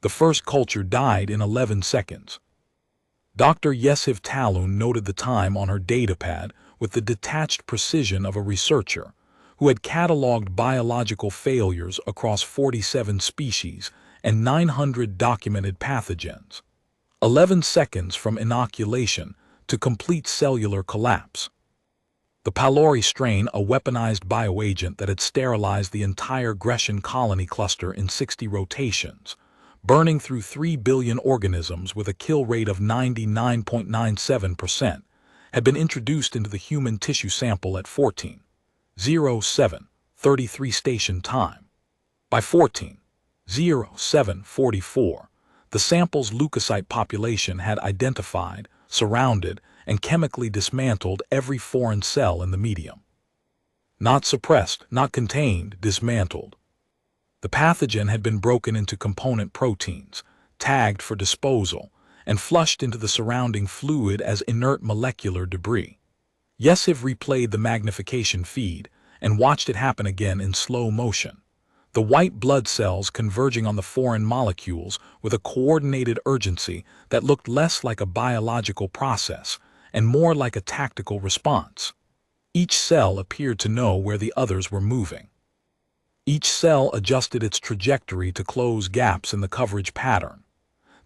The first culture died in 11 seconds. Dr. Yeshiv Talun noted the time on her datapad with the detached precision of a researcher who had cataloged biological failures across 47 species and 900 documented pathogens. 11 seconds from inoculation to complete cellular collapse. The pylori strain, a weaponized bioagent that had sterilized the entire Grecian colony cluster in 60 rotations, burning through 3 billion organisms with a kill rate of 99.97%, had been introduced into the human tissue sample at 14:07:33 station time. By 14:07:44, the sample's leukocyte population had identified, surrounded, and chemically dismantled every foreign cell in the medium. Not suppressed, not contained, dismantled. The pathogen had been broken into component proteins, tagged for disposal, and flushed into the surrounding fluid as inert molecular debris. Yeshiv replayed the magnification feed and watched it happen again in slow motion. The white blood cells converging on the foreign molecules with a coordinated urgency that looked less like a biological process and more like a tactical response. Each cell appeared to know where the others were moving. Each cell adjusted its trajectory to close gaps in the coverage pattern.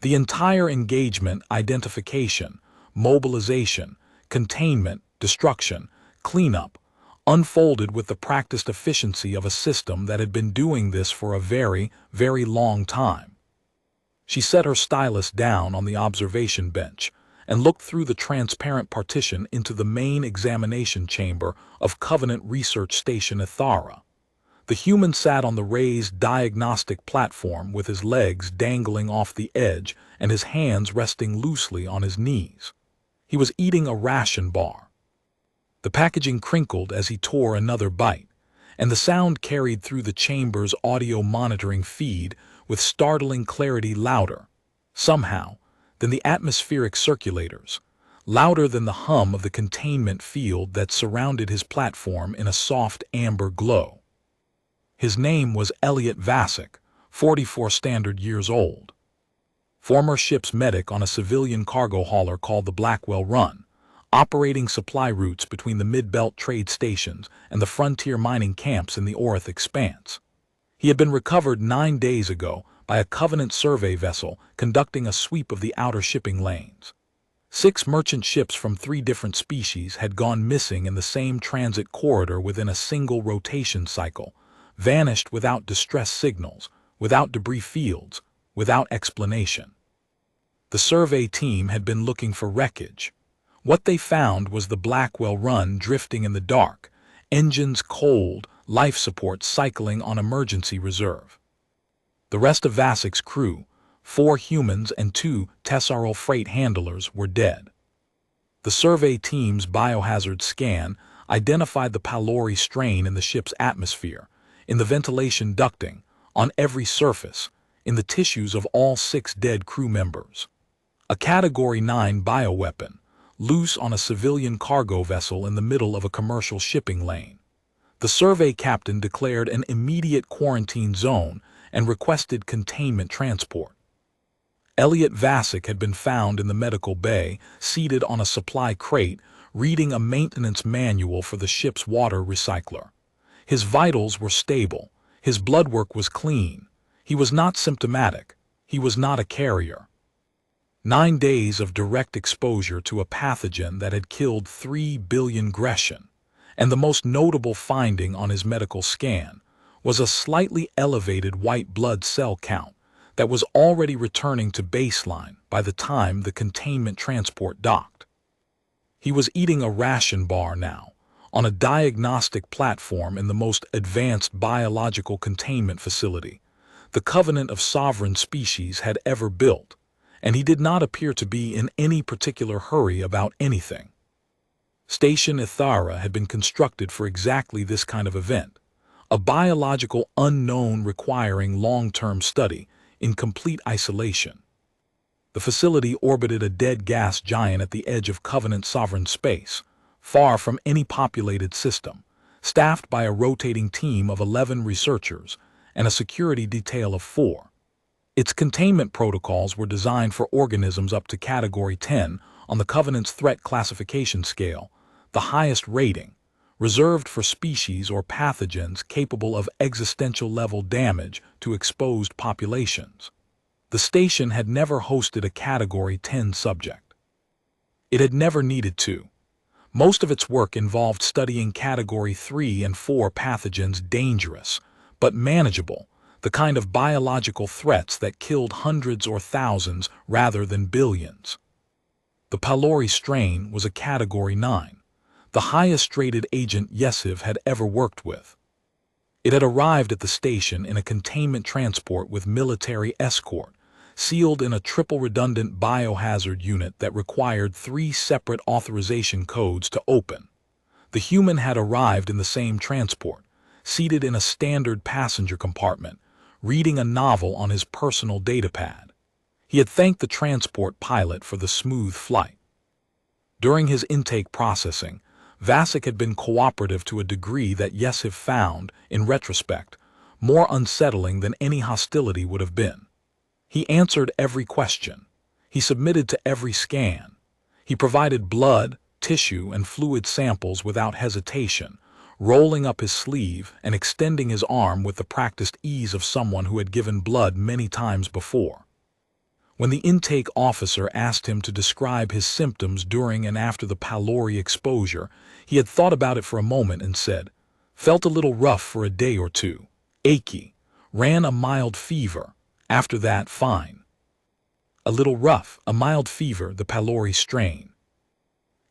The entire engagement, identification, mobilization, containment, destruction, cleanup, unfolded with the practiced efficiency of a system that had been doing this for a very, very long time. She set her stylus down on the observation bench and looked through the transparent partition into the main examination chamber of Covenant Research Station Ithara. The human sat on the raised diagnostic platform with his legs dangling off the edge and his hands resting loosely on his knees. He was eating a ration bar. The packaging crinkled as he tore another bite, and the sound carried through the chamber's audio monitoring feed with startling clarity, louder, somehow, than the atmospheric circulators, louder than the hum of the containment field that surrounded his platform in a soft amber glow. His name was Elliot Vasek, 44 standard years old. Former ship's medic on a civilian cargo hauler called the Blackwell Run, operating supply routes between the mid-belt trade stations and the frontier mining camps in the Orith Expanse. He had been recovered 9 days ago by a Covenant survey vessel conducting a sweep of the outer shipping lanes. 6 merchant ships from 3 different species had gone missing in the same transit corridor within a single rotation cycle, vanished without distress signals, without debris fields, without explanation. The survey team had been looking for wreckage. What they found was the Blackwell Run drifting in the dark, engines cold, life support cycling on emergency reserve. The rest of Vasek's crew, 4 humans and 2 Tessarol freight handlers, were dead. The survey team's biohazard scan identified the pylori strain in the ship's atmosphere, in the ventilation ducting, on every surface, in the tissues of all 6 dead crew members. A Category 9 bioweapon, loose on a civilian cargo vessel in the middle of a commercial shipping lane. The survey captain declared an immediate quarantine zone and requested containment transport. Elliot Vasek had been found in the medical bay, seated on a supply crate, reading a maintenance manual for the ship's water recycler. His vitals were stable. His blood work was clean. He was not symptomatic. He was not a carrier. 9 days of direct exposure to a pathogen that had killed 3 billion Grecian, and the most notable finding on his medical scan was a slightly elevated white blood cell count that was already returning to baseline by the time the containment transport docked. He was eating a ration bar now, on a diagnostic platform in the most advanced biological containment facility the Covenant of Sovereign Species had ever built, and he did not appear to be in any particular hurry about anything. Station Ithara had been constructed for exactly this kind of event, a biological unknown requiring long-term study in complete isolation. The facility orbited a dead gas giant at the edge of Covenant sovereign space, far from any populated system, staffed by a rotating team of 11 researchers and a security detail of 4. Its containment protocols were designed for organisms up to Category 10 on the Covenant's threat classification scale, the highest rating, reserved for species or pathogens capable of existential-level damage to exposed populations. The station had never hosted a Category 10 subject. It had never needed to. Most of its work involved studying Category 3 and 4 pathogens dangerous, but manageable, the kind of biological threats that killed hundreds or thousands rather than billions. The pylori strain was a Category 9, the highest-rated agent Yesiv had ever worked with. It had arrived at the station in a containment transport with military escort, sealed in a triple-redundant biohazard unit that required 3 separate authorization codes to open. The human had arrived in the same transport, seated in a standard passenger compartment, reading a novel on his personal datapad. He had thanked the transport pilot for the smooth flight. During his intake processing, Vasek had been cooperative to a degree that Yesiv found, in retrospect, more unsettling than any hostility would have been. He answered every question. He submitted to every scan. He provided blood, tissue, and fluid samples without hesitation, rolling up his sleeve and extending his arm with the practiced ease of someone who had given blood many times before. When the intake officer asked him to describe his symptoms during and after the pylori exposure, he had thought about it for a moment and said, "Felt a little rough for a day or two, achy, ran a mild fever, after that fine." A little rough, a mild fever, the pylori strain.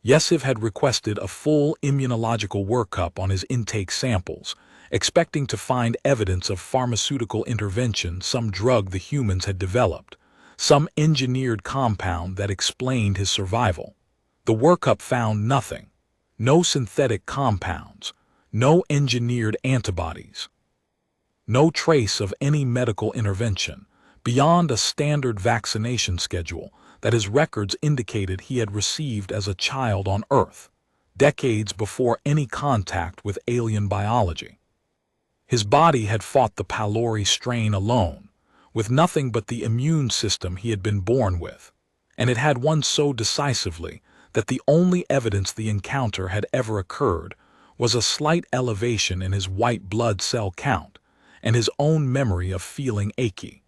Yesiv had requested a full immunological workup on his intake samples, expecting to find evidence of pharmaceutical intervention, some drug the humans had developed, some engineered compound that explained his survival. The workup found nothing. No synthetic compounds, no engineered antibodies. No trace of any medical intervention, beyond a standard vaccination schedule that his records indicated he had received as a child on Earth, decades before any contact with alien biology. His body had fought the pylori strain alone, with nothing but the immune system he had been born with, and it had won so decisively that the only evidence the encounter had ever occurred was a slight elevation in his white blood cell count and his own memory of feeling achy.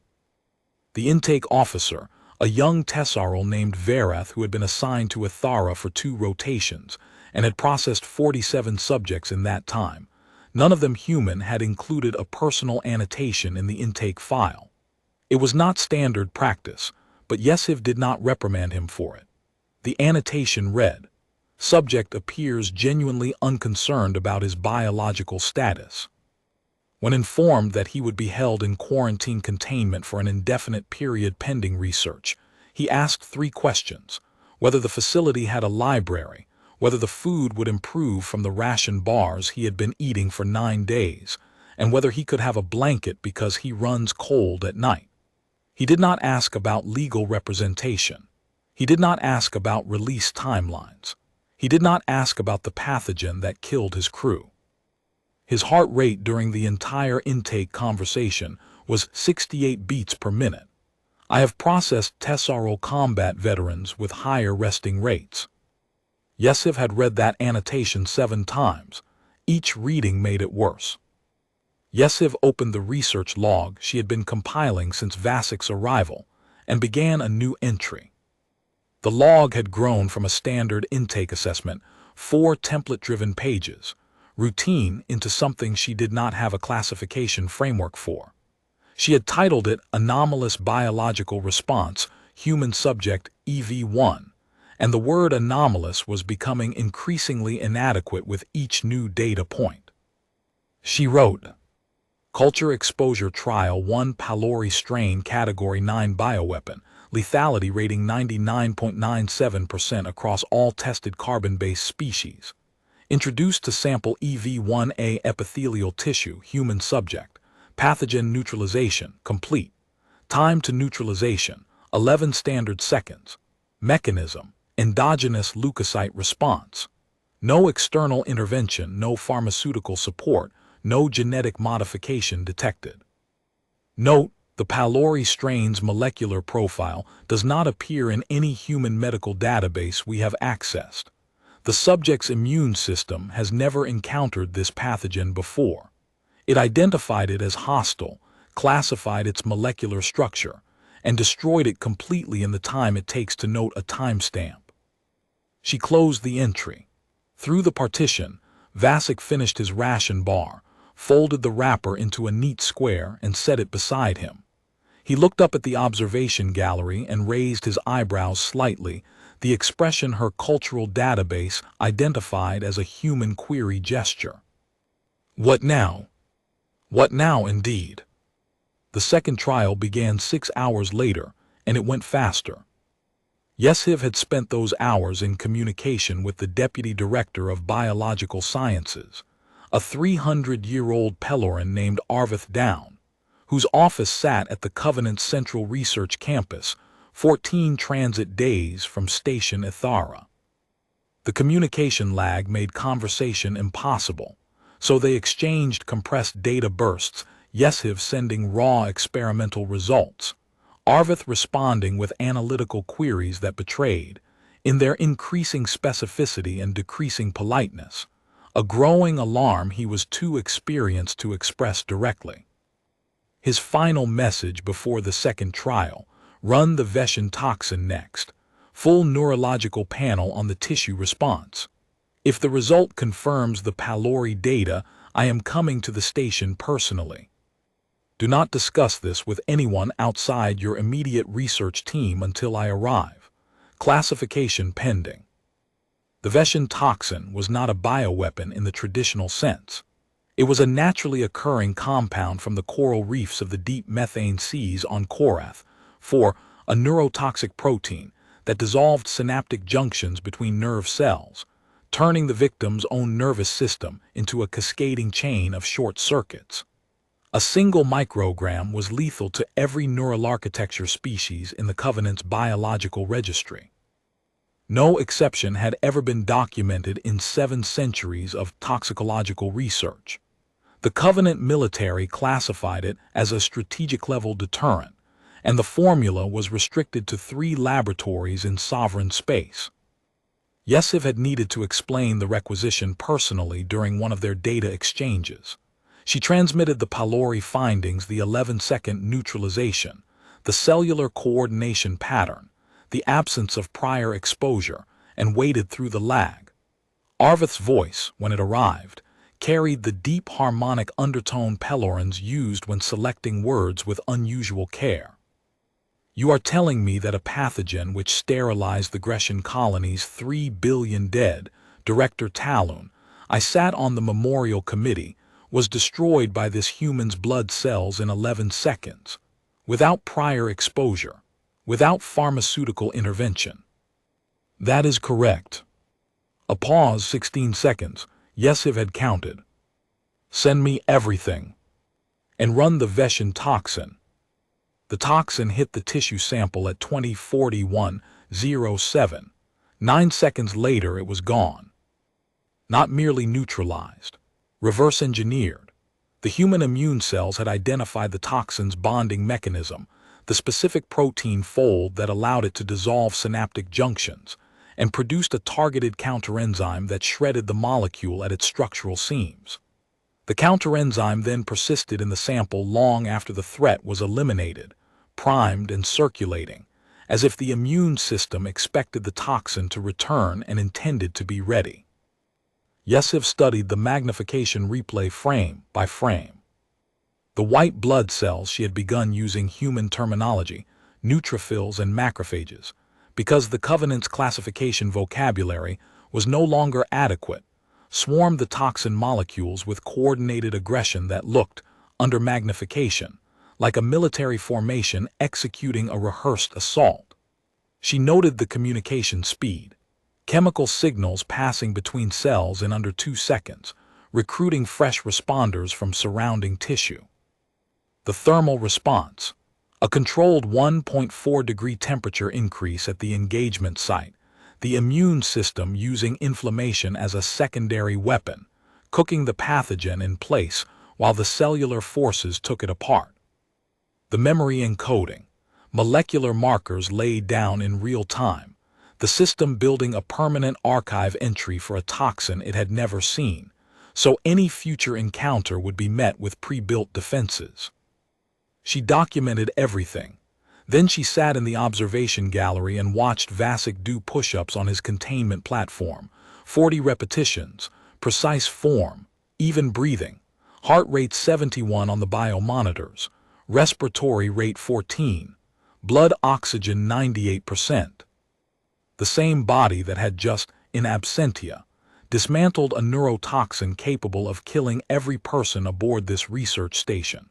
The intake officer, a young Tessaral named Verath who had been assigned to Ithara for 2 rotations and had processed 47 subjects in that time, none of them human, had included a personal annotation in the intake file. It was not standard practice, but Yesiv did not reprimand him for it. The annotation read, "Subject appears genuinely unconcerned about his biological status." When informed that he would be held in quarantine containment for an indefinite period pending research, he asked 3 questions: whether the facility had a library, whether the food would improve from the ration bars he had been eating for 9 days, and whether he could have a blanket because he runs cold at night. He did not ask about legal representation. He did not ask about release timelines. He did not ask about the pathogen that killed his crew. His heart rate during the entire intake conversation was 68 beats per minute. I have processed Tessaral combat veterans with higher resting rates. Yesiv had read that annotation 7 times. Each reading made it worse. Yesiv opened the research log she had been compiling since Vasek's arrival and began a new entry. The log had grown from a standard intake assessment, 4 template-driven pages, routine, into something she did not have a classification framework for. She had titled it Anomalous Biological Response, Human Subject EV1, and the word anomalous was becoming increasingly inadequate with each new data point. She wrote, Culture Exposure Trial 1 Pylori Strain Category 9 Bioweapon, Lethality Rating 99.97% across all tested carbon-based species. Introduced to sample EV1A epithelial tissue, human subject. Pathogen neutralization, complete. Time to neutralization, 11 standard seconds. Mechanism, endogenous leukocyte response. No external intervention, no pharmaceutical support, no genetic modification detected. Note, The pylori strain's molecular profile does not appear in any human medical database we have accessed. The subject's immune system has never encountered this pathogen before. It identified it as hostile, classified its molecular structure, and destroyed it completely in the time it takes to note a timestamp. She closed the entry. Through the partition, Vasek finished his ration bar, folded the wrapper into a neat square, and set it beside him. He looked up at the observation gallery and raised his eyebrows slightly, the expression her cultural database identified as a human query gesture. What now? What now, indeed? The second trial began 6 hours later, and it went faster. Yeshiv had spent those hours in communication with the Deputy Director of Biological Sciences, a 300-year-old Peloran named Arvath Down, whose office sat at the Covenant's Central Research Campus, 14 transit days from Station Ithara. The communication lag made conversation impossible, so they exchanged compressed data bursts, Yeshiv sending raw experimental results, Arvath responding with analytical queries that betrayed, in their increasing specificity and decreasing politeness, a growing alarm he was too experienced to express directly. His final message before the second trial: run the Veshin toxin next, full neurological panel on the tissue response. If the result confirms the pylori data, I am coming to the station personally. Do not discuss this with anyone outside your immediate research team until I arrive. Classification pending. The Veshin toxin was not a bioweapon in the traditional sense. It was a naturally occurring compound from the coral reefs of the deep methane seas on Korath, a neurotoxic protein that dissolved synaptic junctions between nerve cells, turning the victim's own nervous system into a cascading chain of short circuits. A single microgram was lethal to every neural architecture species in the Covenant's biological registry. No exception had ever been documented in 7 centuries of toxicological research. The Covenant military classified it as a strategic-level deterrent, and the formula was restricted to 3 laboratories in sovereign space. Yeshiv had needed to explain the requisition personally during one of their data exchanges. She transmitted the pylori findings, the 11-second neutralization, the cellular coordination pattern, the absence of prior exposure, and waited through the lag. Arvath's voice, when it arrived, carried the deep harmonic undertone Pelorans used when selecting words with unusual care. You are telling me that a pathogen which sterilized the Grecian colony's 3 billion dead, Director Talon, I sat on the memorial committee, was destroyed by this human's blood cells in 11 seconds, without prior exposure, without pharmaceutical intervention. That is correct. A pause, 16 seconds. Yeshiv had counted. Send me everything. And run the Veshin toxin. The toxin hit the tissue sample at 20:41:07. 9 seconds later it was gone. Not merely neutralized, reverse engineered. The human immune cells had identified the toxin's bonding mechanism, the specific protein fold that allowed it to dissolve synaptic junctions, and produced a targeted counterenzyme that shredded the molecule at its structural seams. The counterenzyme then persisted in the sample long after the threat was eliminated, primed and circulating, as if the immune system expected the toxin to return and intended to be ready. Yeshiv studied the magnification replay frame by frame. The white blood cells she had begun using human terminology, neutrophils and macrophages, because the Covenant's classification vocabulary was no longer adequate, swarmed the toxin molecules with coordinated aggression that looked, under magnification, like a military formation executing a rehearsed assault. She noted the communication speed, chemical signals passing between cells in under 2 seconds, recruiting fresh responders from surrounding tissue. The thermal response, a controlled 1.4-degree temperature increase at the engagement site, the immune system using inflammation as a secondary weapon, cooking the pathogen in place while the cellular forces took it apart. The memory encoding. Molecular markers laid down in real time. The system building a permanent archive entry for a toxin it had never seen, so any future encounter would be met with pre-built defenses. She documented everything. Then she sat in the observation gallery and watched Vasek do push-ups on his containment platform. 40 repetitions, precise form, even breathing, heart rate 71 on the biomonitors, respiratory rate 14, blood oxygen 98%. The same body that had just, in absentia, dismantled a neurotoxin capable of killing every person aboard this research station.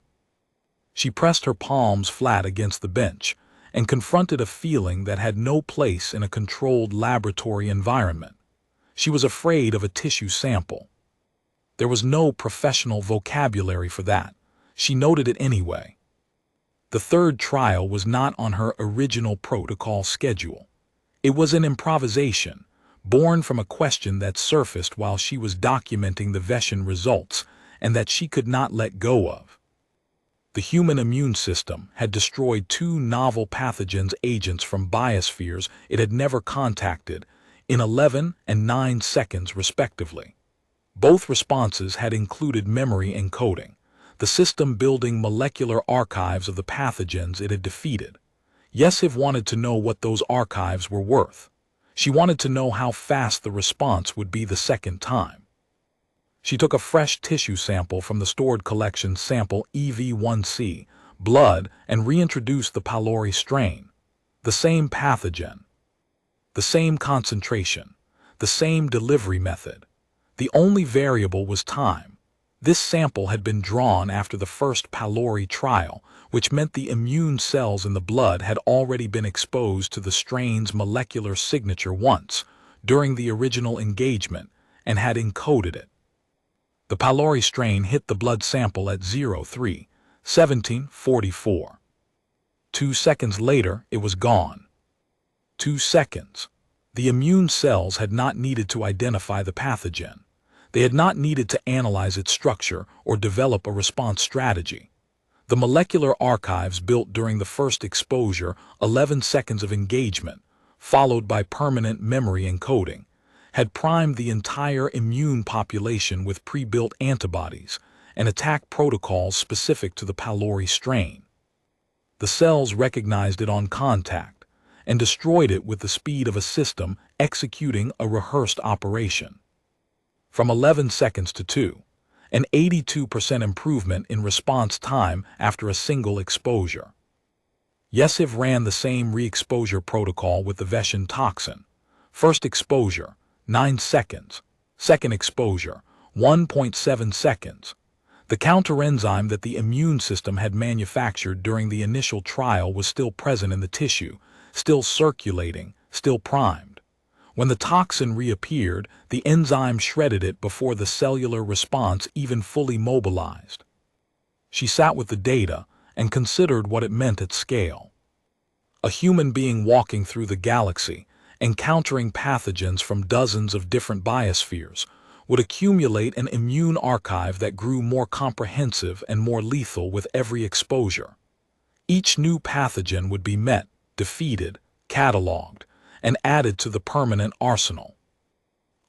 She pressed her palms flat against the bench and confronted a feeling that had no place in a controlled laboratory environment. She was afraid of a tissue sample. There was no professional vocabulary for that. She noted it anyway. The third trial was not on her original protocol schedule. It was an improvisation, born from a question that surfaced while she was documenting the Veshan results and that she could not let go of. The human immune system had destroyed 2 novel pathogens agents from biospheres it had never contacted in 11 and 9 seconds respectively. Both responses had included memory encoding, the system building molecular archives of the pathogens it had defeated. Yeshiv wanted to know what those archives were worth. She wanted to know how fast the response would be the second time. She took a fresh tissue sample from the stored collection sample EV1C, blood, and reintroduced the pylori strain. The same pathogen. The same concentration. The same delivery method. The only variable was time. This sample had been drawn after the first pylori trial, which meant the immune cells in the blood had already been exposed to the strain's molecular signature once, during the original engagement, and had encoded it. The pylori strain hit the blood sample at 03:17:44. 2 seconds later, it was gone. 2 seconds. The immune cells had not needed to identify the pathogen. They had not needed to analyze its structure or develop a response strategy. The molecular archives built during the first exposure, 11 seconds of engagement, followed by permanent memory encoding, had primed the entire immune population with pre-built antibodies and attack protocols specific to the pylori strain. The cells recognized it on contact and destroyed it with the speed of a system executing a rehearsed operation. From 11 seconds to 2, an 82% improvement in response time after a single exposure. Yeshiv ran the same re-exposure protocol with the Veshan toxin. First exposure, 9 seconds. Second exposure, 1.7 seconds. The counterenzyme that the immune system had manufactured during the initial trial was still present in the tissue, still circulating, still primed. When the toxin reappeared, the enzyme shredded it before the cellular response even fully mobilized. She sat with the data and considered what it meant at scale. A human being walking through the galaxy, encountering pathogens from dozens of different biospheres, would accumulate an immune archive that grew more comprehensive and more lethal with every exposure. Each new pathogen would be met, defeated, cataloged, and added to the permanent arsenal.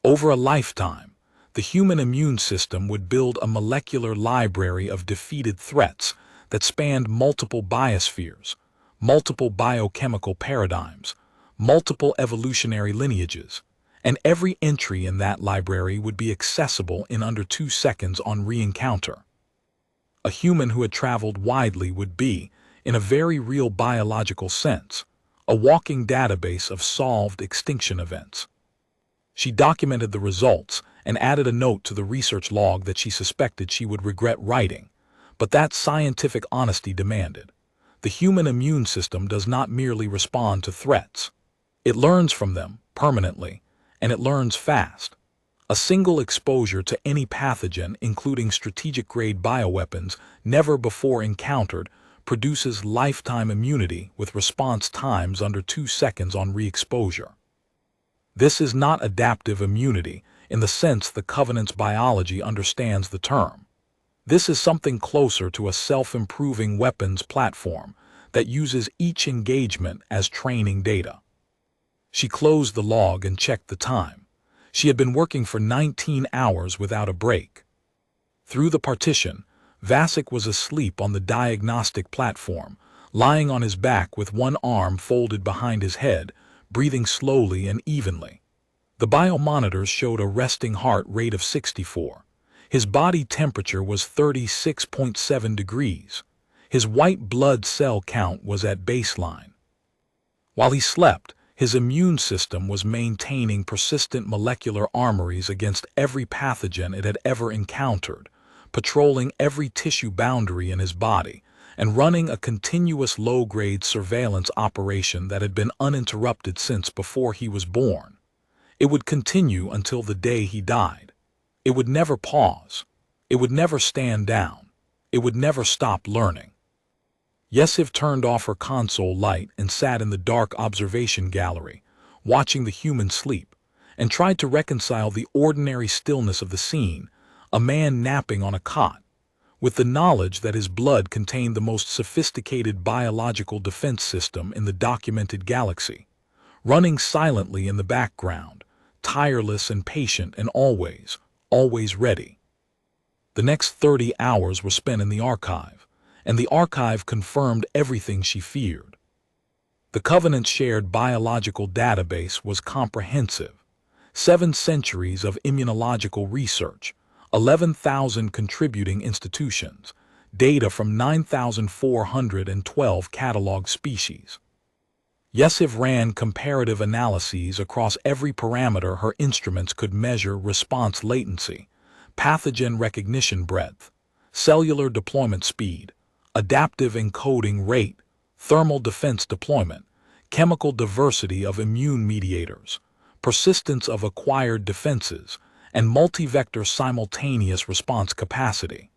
Over a lifetime, the human immune system would build a molecular library of defeated threats that spanned multiple biospheres, multiple biochemical paradigms, multiple evolutionary lineages, and every entry in that library would be accessible in under 2 seconds on re-encounter. A human who had traveled widely would be, in a very real biological sense, a walking database of solved extinction events. She documented the results and added a note to the research log that she suspected she would regret writing, but that scientific honesty demanded. The human immune system does not merely respond to threats. It learns from them, permanently, and it learns fast. A single exposure to any pathogen, including strategic-grade bioweapons, never before encountered, produces lifetime immunity with response times under 2 seconds on re-exposure. This is not adaptive immunity in the sense the Covenant's biology understands the term. This is something closer to a self-improving weapons platform that uses each engagement as training data. She closed the log and checked the time. She had been working for 19 hours without a break. Through the partition, Vasek was asleep on the diagnostic platform, lying on his back with one arm folded behind his head, breathing slowly and evenly. The biomonitors showed a resting heart rate of 64. His body temperature was 36.7 degrees. His white blood cell count was at baseline. While he slept, his immune system was maintaining persistent molecular armories against every pathogen it had ever encountered, patrolling every tissue boundary in his body, and running a continuous low-grade surveillance operation that had been uninterrupted since before he was born. It would continue until the day he died. It would never pause. It would never stand down. It would never stop learning. Yesiv turned off her console light and sat in the dark observation gallery, watching the human sleep, and tried to reconcile the ordinary stillness of the scene, a man napping on a cot, with the knowledge that his blood contained the most sophisticated biological defense system in the documented galaxy, running silently in the background, tireless and patient and always ready. The next 30 hours were spent in the archive, and the archive confirmed everything she feared. The Covenant's shared biological database was comprehensive. 7 centuries of immunological research, 11,000 contributing institutions, data from 9,412 cataloged species. Yesiv ran comparative analyses across every parameter her instruments could measure: response latency, pathogen recognition breadth, cellular deployment speed, adaptive encoding rate, thermal defense deployment, chemical diversity of immune mediators, persistence of acquired defenses, and multi-vector simultaneous response capacity.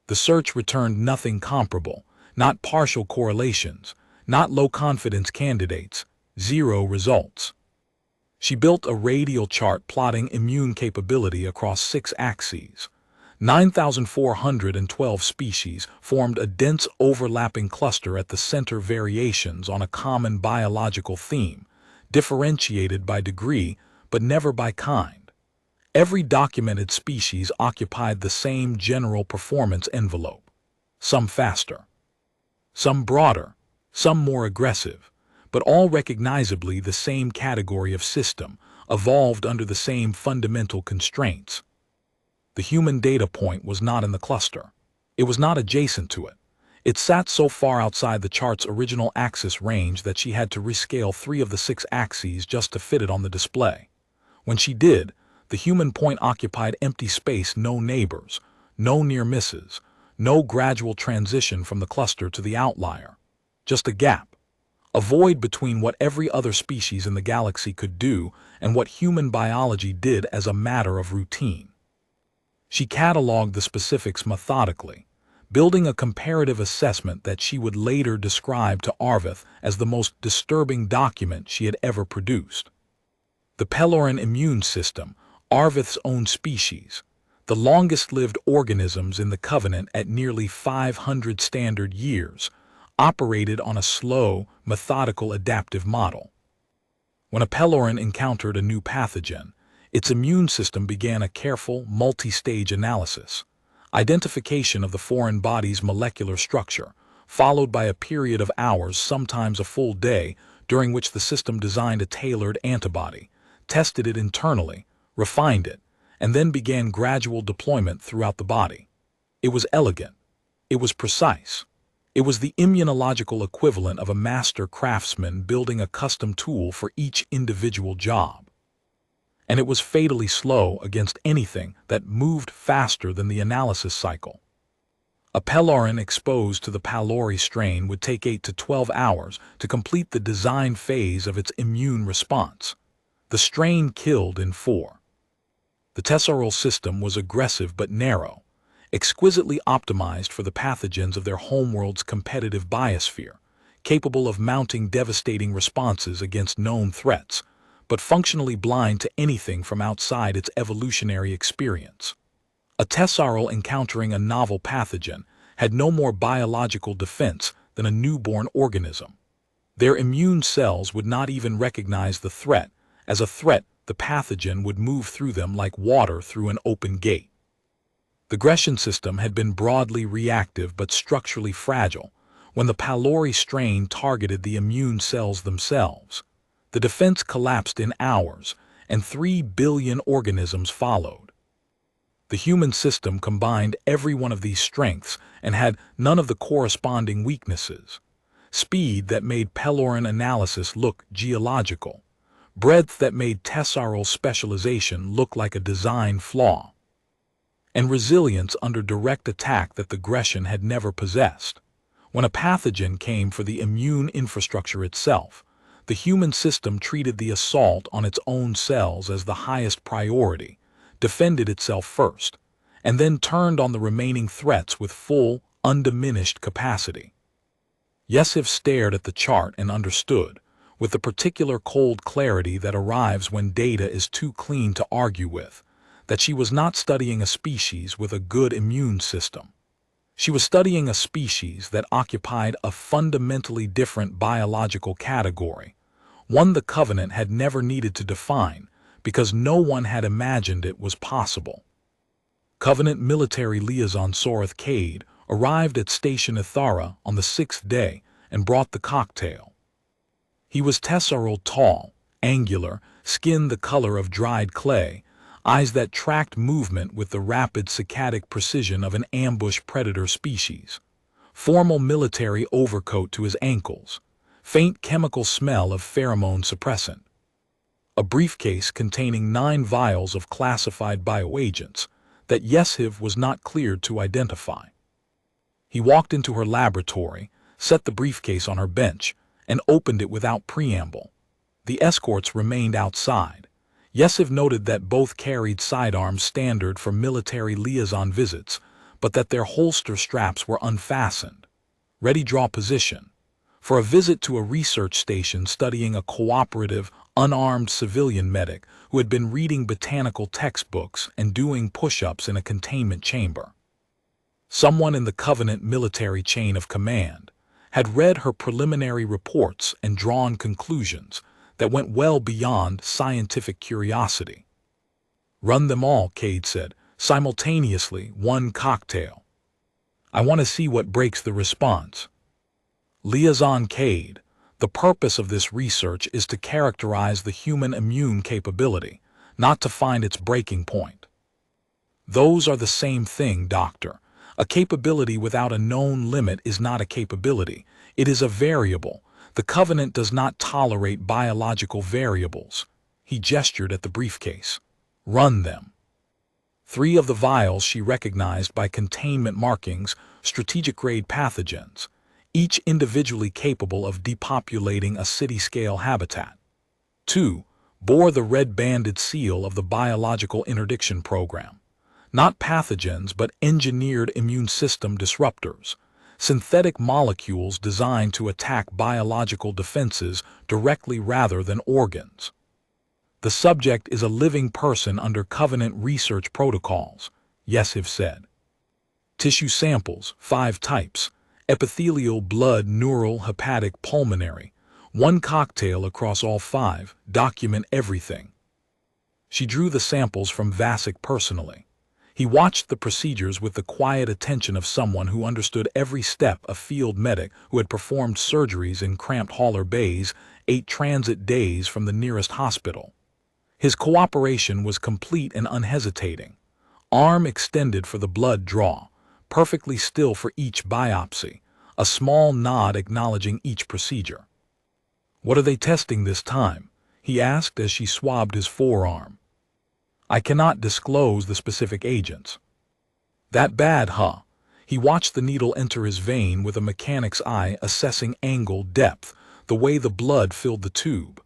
The search returned nothing comparable, not partial correlations, not low-confidence candidates, 0 results. She built a radial chart plotting immune capability across 6 axes. 9,412 species formed a dense overlapping cluster at the center, variations on a common biological theme, differentiated by degree but never by kind. Every documented species occupied the same general performance envelope, some faster, some broader, some more aggressive, but all recognizably the same category of system, evolved under the same fundamental constraints. The human data point was not in the cluster. It was not adjacent to it. It sat so far outside the chart's original axis range that she had to rescale 3 of the 6 axes just to fit it on the display. When she did, the human point occupied empty space, no neighbors, no near misses, no gradual transition from the cluster to the outlier. Just a gap, a void between what every other species in the galaxy could do and what human biology did as a matter of routine. She cataloged the specifics methodically, building a comparative assessment that she would later describe to Arvith as the most disturbing document she had ever produced. The Peloran immune system, Arvith's own species, the longest-lived organisms in the Covenant at nearly 500 standard years, operated on a slow, methodical adaptive model. When a Peloran encountered a new pathogen, its immune system began a careful, multi-stage analysis, identification of the foreign body's molecular structure, followed by a period of hours, sometimes a full day, during which the system designed a tailored antibody, tested it internally, refined it, and then began gradual deployment throughout the body. It was elegant. It was precise. It was the immunological equivalent of a master craftsman building a custom tool for each individual job. And it was fatally slow against anything that moved faster than the analysis cycle. A Peloran exposed to the pylori strain would take 8 to 12 hours to complete the design phase of its immune response. The strain killed in 4. The tessural system was aggressive but narrow, exquisitely optimized for the pathogens of their homeworld's competitive biosphere, capable of mounting devastating responses against known threats, but functionally blind to anything from outside its evolutionary experience. A tessarol encountering a novel pathogen had no more biological defense than a newborn organism. Their immune cells would not even recognize the threat. As a threat, the pathogen would move through them like water through an open gate. The Grecian system had been broadly reactive but structurally fragile. When the pylori strain targeted the immune cells themselves, the defense collapsed in hours, and 3 billion organisms followed. The human system combined every one of these strengths and had none of the corresponding weaknesses. Speed that made pelorin analysis look geological. Breadth that made tessarol specialization look like a design flaw. And resilience under direct attack that the Grecian had never possessed. When a pathogen came for the immune infrastructure itself, the human system treated the assault on its own cells as the highest priority, defended itself first, and then turned on the remaining threats with full, undiminished capacity. Yesif stared at the chart and understood, with the particular cold clarity that arrives when data is too clean to argue with, that she was not studying a species with a good immune system. She was studying a species that occupied a fundamentally different biological category, one the Covenant had never needed to define because no one had imagined it was possible. Covenant military liaison Sorath Cade arrived at Station Ithara on the 6th day and brought the cocktail. He was tessarol tall, angular, skin the color of dried clay, eyes that tracked movement with the rapid saccadic precision of an ambush predator species, formal military overcoat to his ankles, faint chemical smell of pheromone suppressant, a briefcase containing 9 vials of classified bioagents that Yeshiv was not cleared to identify. He walked into her laboratory, set the briefcase on her bench, and opened it without preamble. The escorts remained outside. Yeshiv noted that both carried sidearms standard for military liaison visits, but that their holster straps were unfastened. Ready draw position. For a visit to a research station studying a cooperative, unarmed civilian medic who had been reading botanical textbooks and doing push-ups in a containment chamber. Someone in the Covenant military chain of command had read her preliminary reports and drawn conclusions that went well beyond scientific curiosity. Run them all, Cade said, simultaneously, one cocktail. I want to see what breaks the response. Liaison Cade, the purpose of this research is to characterize the human immune capability, not to find its breaking point. Those are the same thing, Doctor. A capability without a known limit is not a capability. It is a variable. The Covenant does not tolerate biological variables. He gestured at the briefcase. Run them. 3 of the vials she recognized by containment markings, strategic-grade pathogens, each individually capable of depopulating a city-scale habitat. 2 bore the red-banded seal of the Biological Interdiction Program. Not pathogens, but engineered immune system disruptors. Synthetic molecules designed to attack biological defenses directly rather than organs. The subject is a living person under Covenant research protocols, Yeshiv said. Tissue samples, 5 types, epithelial, blood, neural, hepatic, pulmonary. 1 cocktail across all 5, document everything. She drew the samples from Vasek personally. He watched the procedures with the quiet attention of someone who understood every step, a field medic who had performed surgeries in cramped hauler bays, 8 transit days from the nearest hospital. His cooperation was complete and unhesitating. Arm extended for the blood draw, perfectly still for each biopsy, a small nod acknowledging each procedure. What are they testing this time? He asked as she swabbed his forearm. I cannot disclose the specific agents. That bad, huh? He watched the needle enter his vein with a mechanic's eye assessing angle, depth, the way the blood filled the tube.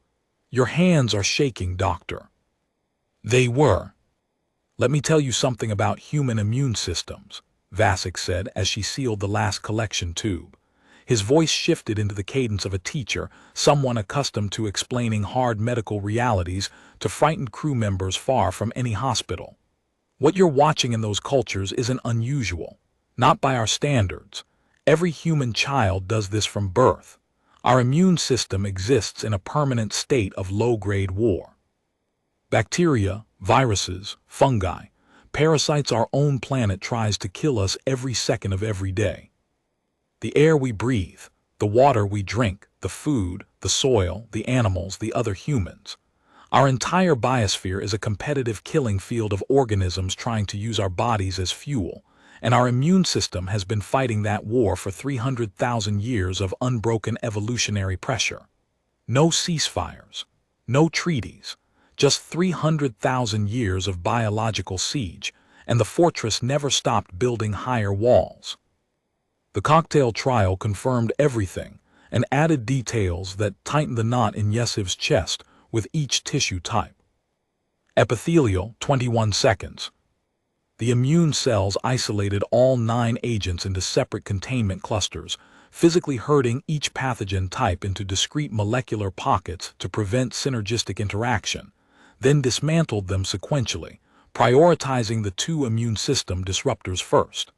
Your hands are shaking, Doctor. They were. Let me tell you something about human immune systems, Vasek said as she sealed the last collection tube. His voice shifted into the cadence of a teacher, someone accustomed to explaining hard medical realities to frightened crew members far from any hospital. What you're watching in those cultures isn't unusual, not by our standards. Every human child does this from birth. Our immune system exists in a permanent state of low-grade war. Bacteria, viruses, fungi, parasites our own planet tries to kill us every second of every day. The air we breathe, the water we drink, the food, the soil, the animals, the other humans. Our entire biosphere is a competitive killing field of organisms trying to use our bodies as fuel, and our immune system has been fighting that war for 300,000 years of unbroken evolutionary pressure. No ceasefires, no treaties, just 300,000 years of biological siege, and the fortress never stopped building higher walls. The cocktail trial confirmed everything and added details that tightened the knot in Yesiv's chest with each tissue type. Epithelial, 21 seconds. The immune cells isolated all 9 agents into separate containment clusters, physically herding each pathogen type into discrete molecular pockets to prevent synergistic interaction, then dismantled them sequentially, prioritizing the 2 immune system disruptors first.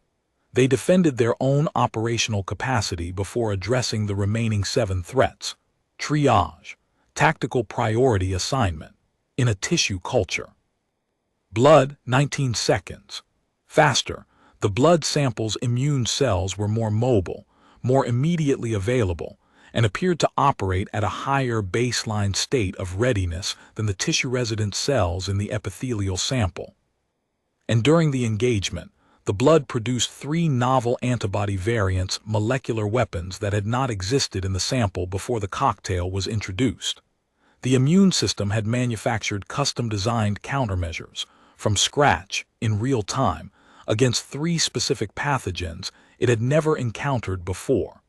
They defended their own operational capacity before addressing the remaining 7 threats. Triage, tactical priority assignment, in a tissue culture. Blood, 19 seconds. Faster, the blood sample's immune cells were more mobile, more immediately available, and appeared to operate at a higher baseline state of readiness than the tissue-resident cells in the epithelial sample. And during the engagement, the blood produced 3 novel antibody variants, molecular weapons that had not existed in the sample before the cocktail was introduced. The immune system had manufactured custom-designed countermeasures, from scratch, in real time, against 3 specific pathogens it had never encountered before.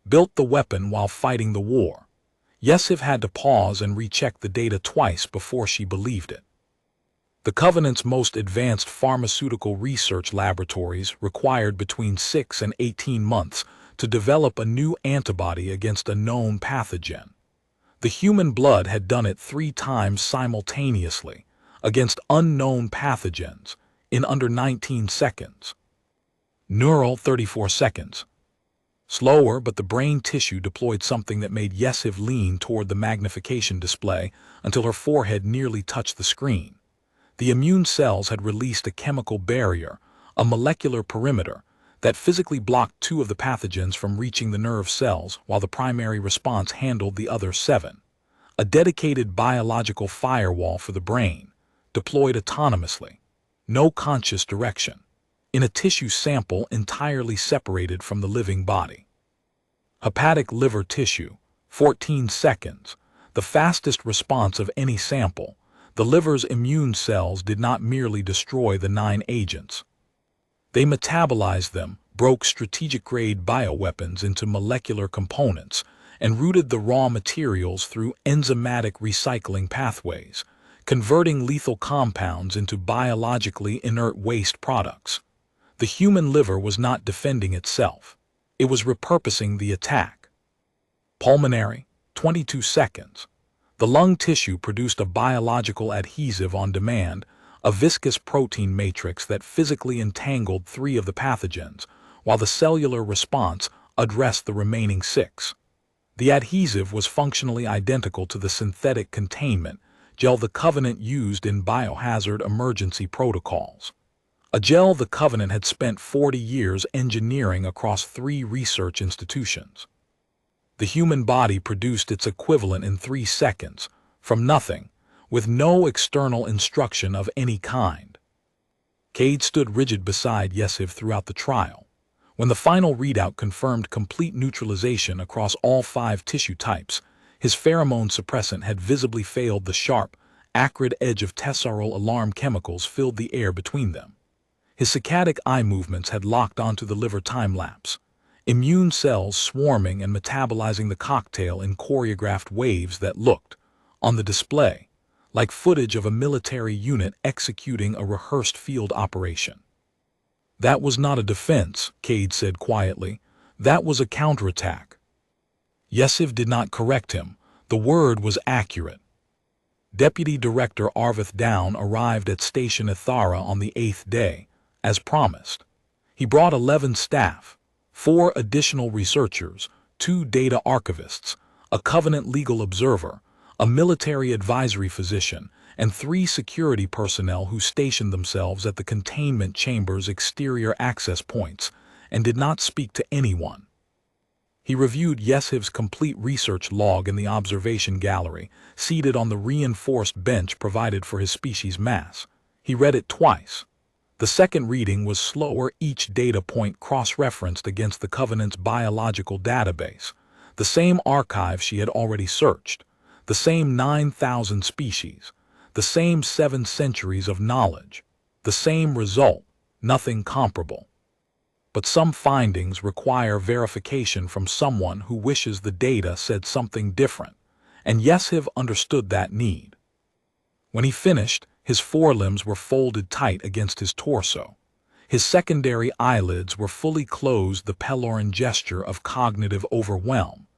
Built the weapon while fighting the war. Yesiv had to pause and recheck the data twice before she believed it. The Covenant's most advanced pharmaceutical research laboratories required between 6 and 18 months to develop a new antibody against a known pathogen. The human blood had done it 3 times simultaneously, against unknown pathogens, in under 19 seconds. Neural, 34 seconds. Slower, but the brain tissue deployed something that made Yesiv lean toward the magnification display until her forehead nearly touched the screen. The immune cells had released a chemical barrier, a molecular perimeter, that physically blocked 2 of the pathogens from reaching the nerve cells while the primary response handled the other 7. A dedicated biological firewall for the brain, deployed autonomously. No conscious direction. In a tissue sample entirely separated from the living body. Hepatic liver tissue, 14 seconds. The fastest response of any sample. The liver's immune cells did not merely destroy the 9 agents. They metabolized them, broke strategic-grade bioweapons into molecular components, and routed the raw materials through enzymatic recycling pathways, converting lethal compounds into biologically inert waste products. The human liver was not defending itself. It was repurposing the attack. Pulmonary, 22 seconds. The lung tissue produced a biological adhesive on demand, a viscous protein matrix that physically entangled 3 of the pathogens, while the cellular response addressed the remaining 6. The adhesive was functionally identical to the synthetic containment gel the Covenant used in biohazard emergency protocols. A gel the Covenant had spent 40 years engineering across 3 research institutions. The human body produced its equivalent in 3 seconds, from nothing, with no external instruction of any kind. Cade stood rigid beside Yesiv throughout the trial. When the final readout confirmed complete neutralization across all 5 tissue types, his pheromone suppressant had visibly failed. The sharp, acrid edge of tessarol alarm chemicals filled the air between them. His saccadic eye movements had locked onto the liver time-lapse, immune cells swarming and metabolizing the cocktail in choreographed waves that looked, on the display, like footage of a military unit executing a rehearsed field operation. That was not a defense, Cade said quietly. That was a counterattack. Yesiv did not correct him. The word was accurate. Deputy Director Arvith Down arrived at Station Ithara on the 8th day, as promised. He brought 11 staff, 4 additional researchers, 2 data archivists, a Covenant legal observer, a military advisory physician, and 3 security personnel who stationed themselves at the containment chamber's exterior access points and did not speak to anyone. He reviewed Yeshiv's complete research log in the observation gallery, seated on the reinforced bench provided for his species mass. He read it twice. The second reading was slower, each data point cross-referenced against the Covenant's biological database, the same archive she had already searched, the same 9,000 species, the same 7 centuries of knowledge, the same result, nothing comparable. But some findings require verification from someone who wishes the data said something different, and Yeshiv understood that need. When he finished, his forelimbs were folded tight against his torso. His secondary eyelids were fully closed, the Peloran gesture of cognitive overwhelm.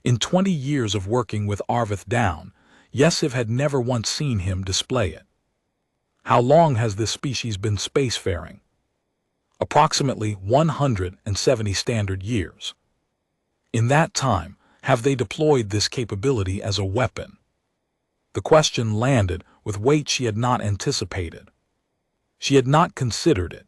In 20 years of working with Arvith Down, Yeshiv had never once seen him display it. How long has this species been spacefaring? Approximately 170 standard years. In that time, have they deployed this capability as a weapon? The question landed with weight she had not anticipated. She had not considered it,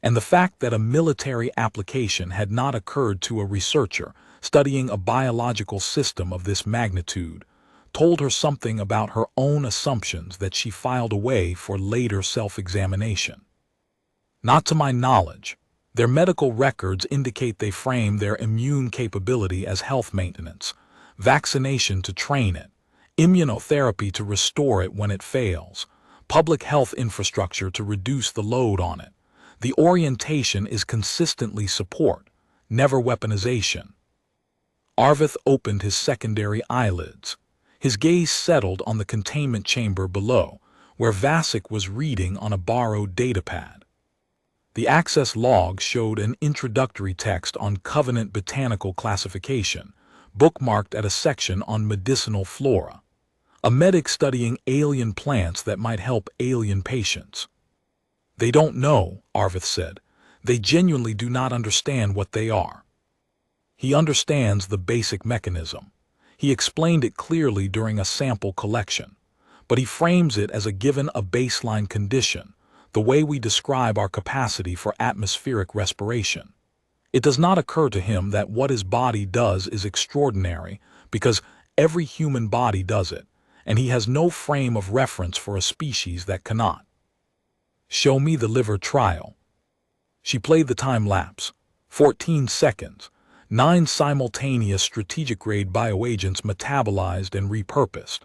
and the fact that a military application had not occurred to a researcher studying a biological system of this magnitude told her something about her own assumptions that she filed away for later self-examination. Not to my knowledge. Their medical records indicate they frame their immune capability as health maintenance, vaccination to train it, immunotherapy to restore it when it fails, public health infrastructure to reduce the load on it. The orientation is consistently support, never weaponization. Arvith opened his secondary eyelids. His gaze settled on the containment chamber below, where Vasek was reading on a borrowed datapad. The access log showed an introductory text on Covenant botanical classification, bookmarked at a section on medicinal flora. A medic studying alien plants that might help alien patients. They don't know, Arvith said. They genuinely do not understand what they are. He understands the basic mechanism. He explained it clearly during a sample collection, but he frames it as a given a baseline condition, the way we describe our capacity for atmospheric respiration. It does not occur to him that what his body does is extraordinary because every human body does it, and he has no frame of reference for a species that cannot. Show me the liver trial. She played the time lapse. 14 seconds. 9 simultaneous strategic-grade bioagents metabolized and repurposed.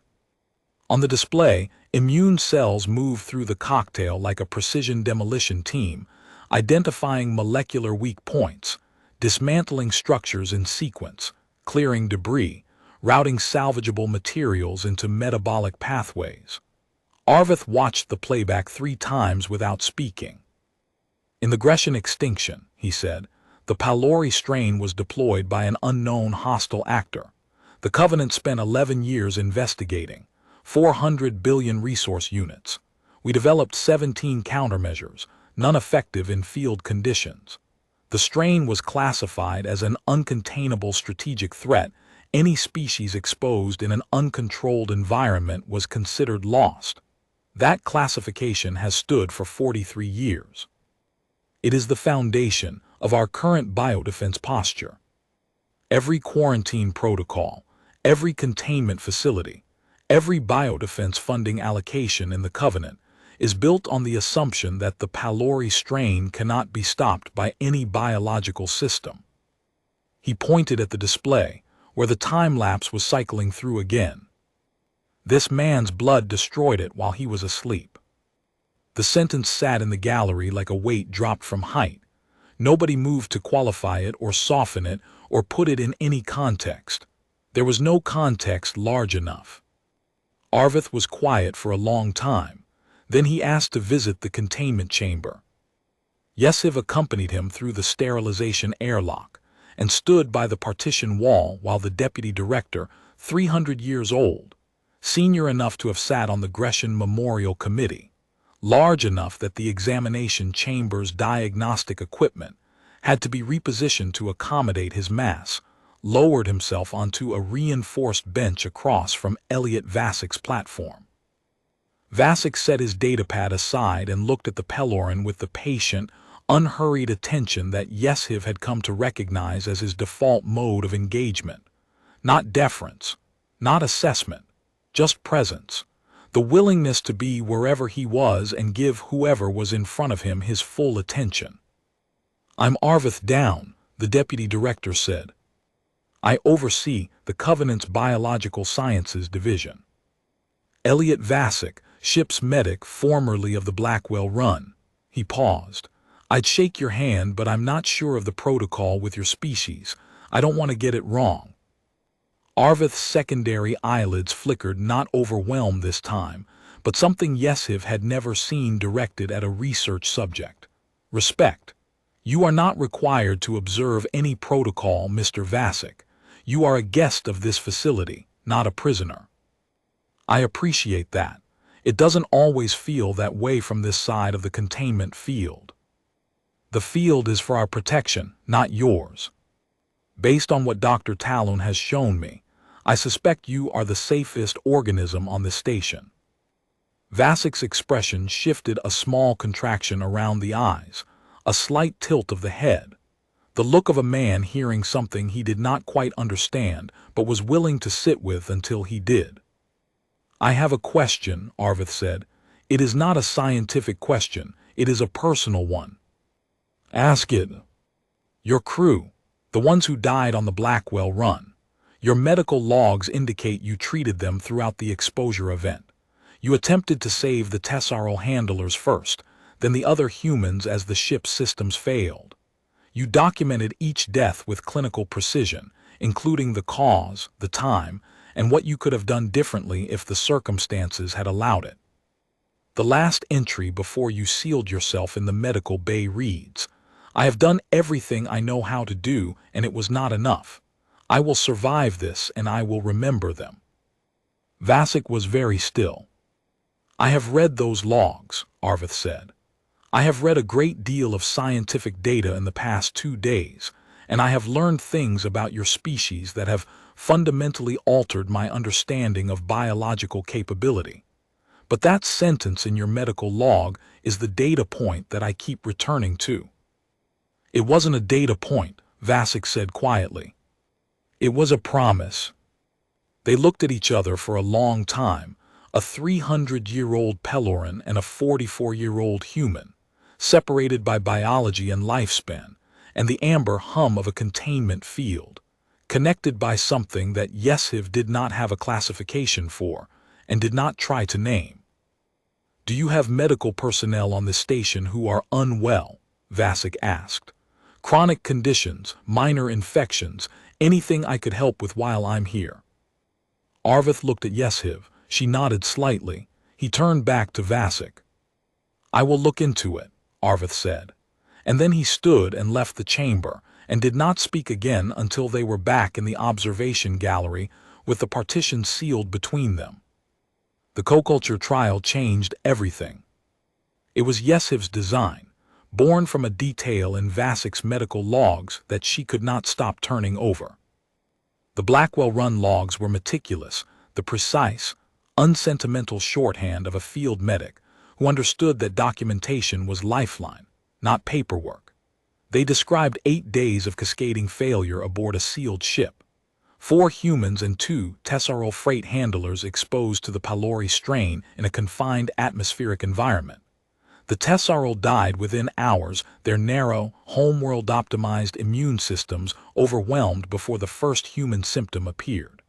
On the display, immune cells move through the cocktail like a precision demolition team, identifying molecular weak points, dismantling structures in sequence, clearing debris, routing salvageable materials into metabolic pathways. Arvith watched the playback 3 times without speaking. In the Grecian extinction, he said, the Pylori strain was deployed by an unknown hostile actor. The Covenant spent 11 years investigating, 400 billion resource units. We developed 17 countermeasures, none effective in field conditions. The strain was classified as an uncontainable strategic threat. Any species exposed in an uncontrolled environment was considered lost. That classification has stood for 43 years. It is the foundation of our current biodefense posture. Every quarantine protocol, every containment facility, every biodefense funding allocation in the Covenant is built on the assumption that the Pylori strain cannot be stopped by any biological system. He pointed at the display, where the time lapse was cycling through again. This man's blood destroyed it while he was asleep. The sentence sat in the gallery like a weight dropped from height. Nobody moved to qualify it or soften it or put it in any context. There was no context large enough. Arvith was quiet for a long time. Then he asked to visit the containment chamber. Yeshiv accompanied him through the sterilization airlock and stood by the partition wall while the deputy director, 300 years old, senior enough to have sat on the Gresham Memorial Committee, large enough that the examination chamber's diagnostic equipment had to be repositioned to accommodate his mass, lowered himself onto a reinforced bench across from Elliot Vasek's platform. Vasek set his datapad aside and looked at the Peloran with the patient, unhurried attention that Yeshiv had come to recognize as his default mode of engagement. Not deference, not assessment, just presence. The willingness to be wherever he was and give whoever was in front of him his full attention. "I'm Arvith Down," the deputy director said. "I oversee the Covenant's Biological Sciences Division." Elliot Vasek, ship's medic formerly of the Blackwell Run. He paused. "I'd shake your hand, but I'm not sure of the protocol with your species. I don't want to get it wrong." Arvith's secondary eyelids flickered, not overwhelmed this time, but something Yeshiv had never seen directed at a research subject. "Respect. You are not required to observe any protocol, Mr. Vasek. You are a guest of this facility, not a prisoner." "I appreciate that. It doesn't always feel that way from this side of the containment field." "The field is for our protection, not yours. Based on what Dr. Talon has shown me, I suspect you are the safest organism on this station." Vasek's expression shifted, a small contraction around the eyes, a slight tilt of the head, the look of a man hearing something he did not quite understand but was willing to sit with until he did. "I have a question," Arvith said. "It is not a scientific question, it is a personal one." "Ask it." "Your crew, the ones who died on the Blackwell Run. Your medical logs indicate you treated them throughout the exposure event. You attempted to save the Tessarol handlers first, then the other humans as the ship's systems failed. You documented each death with clinical precision, including the cause, the time, and what you could have done differently if the circumstances had allowed it. The last entry before you sealed yourself in the medical bay reads, 'I have done everything I know how to do, and it was not enough. I will survive this, and I will remember them.'" Vasek was very still. "I have read those logs," Arvith said. "I have read a great deal of scientific data in the past 2 days, and I have learned things about your species that have fundamentally altered my understanding of biological capability. But that sentence in your medical log is the data point that I keep returning to." "It wasn't a data point," Vasek said quietly. "It was a promise." They looked at each other for a long time, a 300-year-old Peloran and a 44-year-old human, separated by biology and lifespan, and the amber hum of a containment field, connected by something that Yeshiv did not have a classification for and did not try to name. "Do you have medical personnel on this station who are unwell?" Vasek asked. "Chronic conditions, minor infections, anything I could help with while I'm here?" Arvith looked at Yeshiv. She nodded slightly. He turned back to Vasek. "I will look into it," Arvith said. And then he stood and left the chamber, and did not speak again until they were back in the observation gallery with the partition sealed between them. The co-culture trial changed everything. It was Yeshiv's design, born from a detail in Vasek's medical logs that she could not stop turning over. The Blackwell Run logs were meticulous, the precise, unsentimental shorthand of a field medic who understood that documentation was lifeline, not paperwork. They described 8 days of cascading failure aboard a sealed ship, 4 humans and 2 Tessarol freight handlers exposed to the pylori strain in a confined atmospheric environment. The Tessarol died within hours, their narrow, homeworld-optimized immune systems overwhelmed before the first human symptom appeared.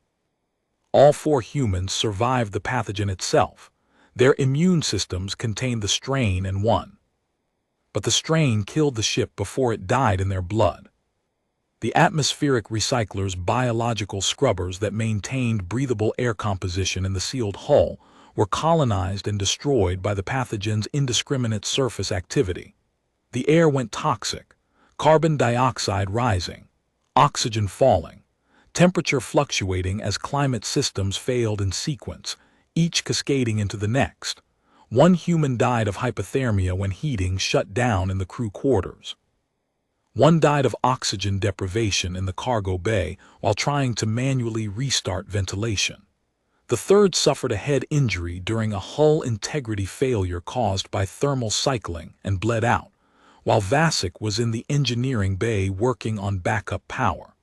All 4 humans survived the pathogen itself. Their immune systems contained the strain and won. But the strain killed the ship before it died in their blood. The atmospheric recyclers' biological scrubbers that maintained breathable air composition in the sealed hull were colonized and destroyed by the pathogen's indiscriminate surface activity. The air went toxic, carbon dioxide rising, oxygen falling, temperature fluctuating as climate systems failed in sequence, each cascading into the next. One human died of hypothermia when heating shut down in the crew quarters. One died of oxygen deprivation in the cargo bay while trying to manually restart ventilation. The third suffered a head injury during a hull integrity failure caused by thermal cycling and bled out, while Vasek was in the engineering bay working on backup power.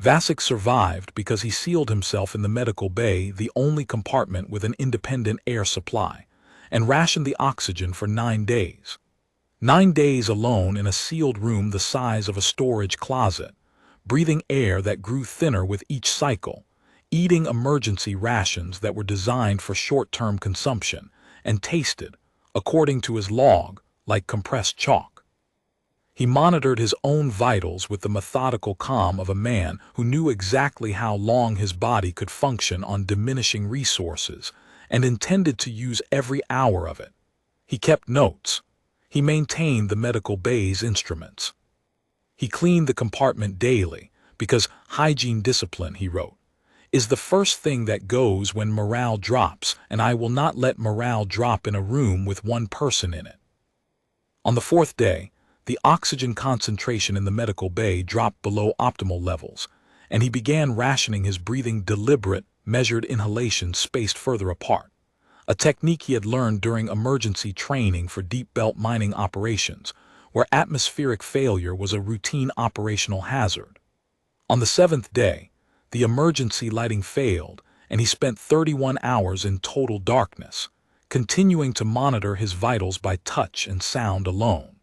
Vasek survived because he sealed himself in the medical bay, the only compartment with an independent air supply, and rationed the oxygen for 9 days. 9 days alone in a sealed room the size of a storage closet, breathing air that grew thinner with each cycle, eating emergency rations that were designed for short-term consumption and tasted, according to his log, like compressed chalk. He monitored his own vitals with the methodical calm of a man who knew exactly how long his body could function on diminishing resources and intended to use every hour of it. He kept notes. He maintained the medical bay's instruments. He cleaned the compartment daily because hygiene discipline, he wrote, is the first thing that goes when morale drops, and I will not let morale drop in a room with one person in it. On the 4th day, the oxygen concentration in the medical bay dropped below optimal levels, and he began rationing his breathing, deliberate, measured inhalations spaced further apart, a technique he had learned during emergency training for deep belt mining operations, where atmospheric failure was a routine operational hazard. On the 7th day, the emergency lighting failed, and he spent 31 hours in total darkness, continuing to monitor his vitals by touch and sound alone.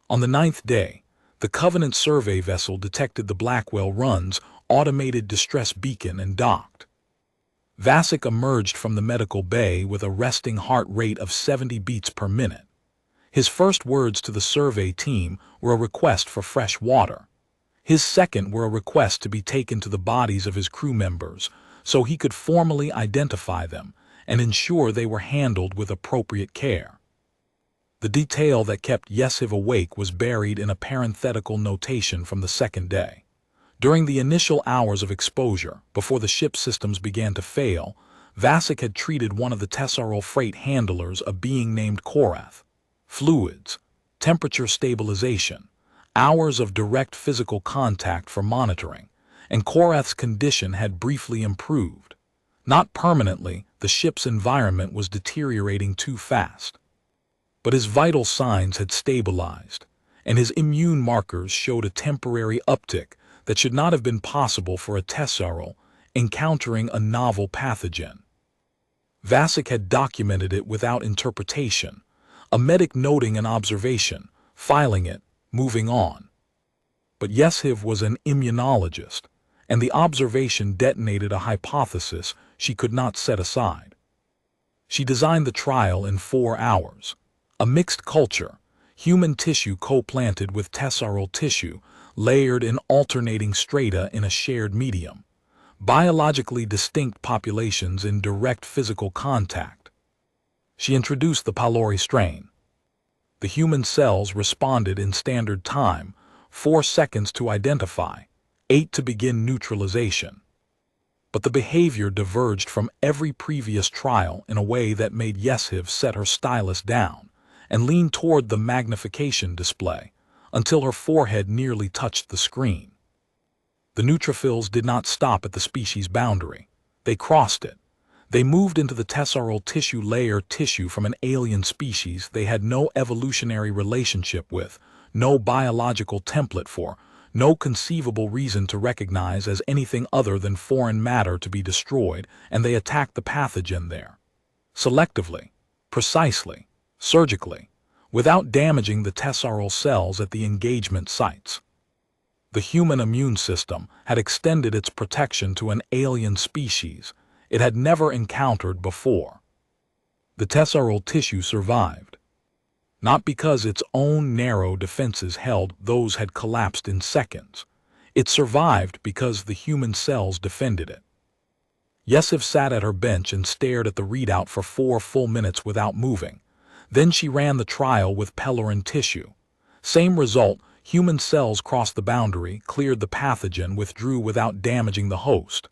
On the 9th day, the Covenant survey vessel detected the Blackwell Run's automated distress beacon and docked. Vasek emerged from the medical bay with a resting heart rate of 70 beats per minute. His first words to the survey team were a request for fresh water. His second were a request to be taken to the bodies of his crew members so he could formally identify them and ensure they were handled with appropriate care. The detail that kept Yeshiv awake was buried in a parenthetical notation from the 2nd day. During the initial hours of exposure, before the ship's systems began to fail, Vasek had treated one of the Tesserol freight handlers, a being named Korath. Fluids, temperature stabilization, hours of direct physical contact for monitoring, and Korath's condition had briefly improved. Not permanently, the ship's environment was deteriorating too fast. But his vital signs had stabilized, and his immune markers showed a temporary uptick that should not have been possible for a Tesserol encountering a novel pathogen. Vasek had documented it without interpretation, a medic noting an observation, filing it, moving on. But Yeshiv was an immunologist, and the observation detonated a hypothesis she could not set aside. She designed the trial in 4 hours. A mixed culture, human tissue co-planted with Tesserol tissue, layered in alternating strata in a shared medium. Biologically distinct populations in direct physical contact. She introduced the pylori strain. The human cells responded in standard time, 4 seconds to identify, 8 to begin neutralization. But the behavior diverged from every previous trial in a way that made Yeshiv set her stylus down and lean toward the magnification display until her forehead nearly touched the screen. The neutrophils did not stop at the species boundary. They crossed it. They moved into the Tesserol tissue layer, tissue from an alien species they had no evolutionary relationship with, no biological template for, no conceivable reason to recognize as anything other than foreign matter to be destroyed, and they attacked the pathogen there. Selectively, precisely, surgically, without damaging the Tesserol cells at the engagement sites. The human immune system had extended its protection to an alien species it had never encountered before. The Tesserol tissue survived. Not because its own narrow defenses held those had collapsed in seconds. It survived because the human cells defended it. Yeshiv sat at her bench and stared at the readout for 4 full minutes without moving. Then she ran the trial with Pellerin tissue. Same result, human cells crossed the boundary, cleared the pathogen, withdrew without damaging the host.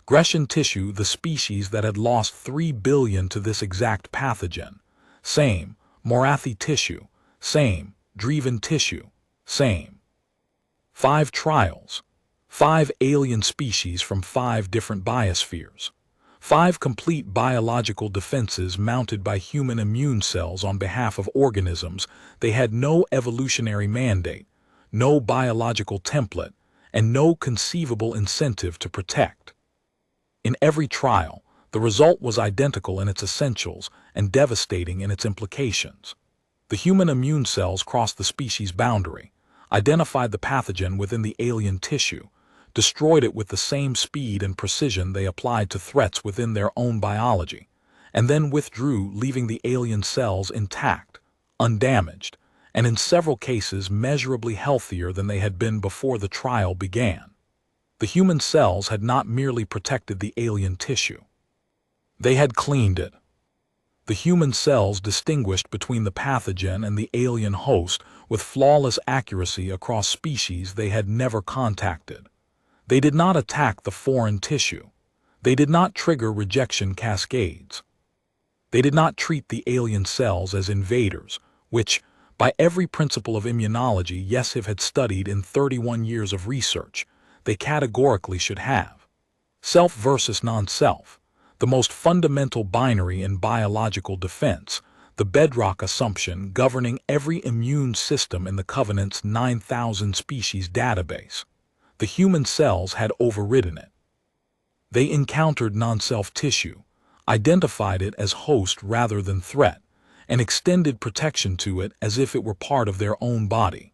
Grecian tissue, the species that had lost 3 billion to this exact pathogen. Same. Morathi tissue. Same. Driven tissue. Same. 5 trials. 5 alien species from 5 different biospheres. 5 complete biological defenses mounted by human immune cells on behalf of organisms they had no evolutionary mandate, no biological template, and no conceivable incentive to protect. In every trial, the result was identical in its essentials and devastating in its implications. The human immune cells crossed the species boundary, identified the pathogen within the alien tissue, destroyed it with the same speed and precision they applied to threats within their own biology, and then withdrew, leaving the alien cells intact, undamaged, and in several cases measurably healthier than they had been before the trial began. The human cells had not merely protected the alien tissue. They had cleaned it. The human cells distinguished between the pathogen and the alien host with flawless accuracy across species they had never contacted. They did not attack the foreign tissue. They did not trigger rejection cascades. They did not treat the alien cells as invaders, which, by every principle of immunology Yeshiv had studied in 31 years of research, they categorically should have. Self versus non-self, the most fundamental binary in biological defense, the bedrock assumption governing every immune system in the Covenant's 9,000 species database. The human cells had overridden it. They encountered non-self tissue, identified it as host rather than threat, and extended protection to it as if it were part of their own body.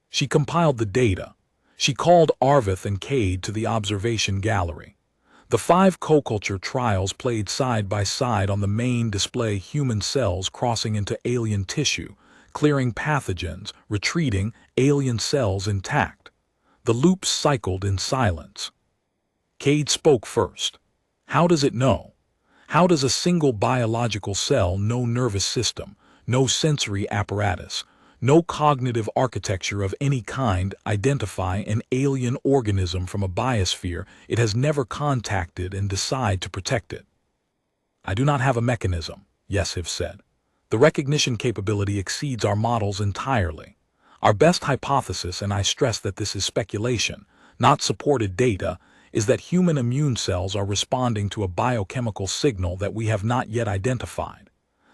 She compiled the data. She called Arvith and Cade to the observation gallery. The 5 co-culture trials played side by side on the main display, human cells crossing into alien tissue, clearing pathogens, retreating, alien cells intact. The loops cycled in silence. Cade spoke first. How does it know? How does a single biological cell, no nervous system, no sensory apparatus, no cognitive architecture of any kind, identify an alien organism from a biosphere it has never contacted and decide to protect it? I do not have a mechanism, Yeshiv said. The recognition capability exceeds our models entirely. Our best hypothesis, and I stress that this is speculation, not supported data, is that human immune cells are responding to a biochemical signal that we have not yet identified,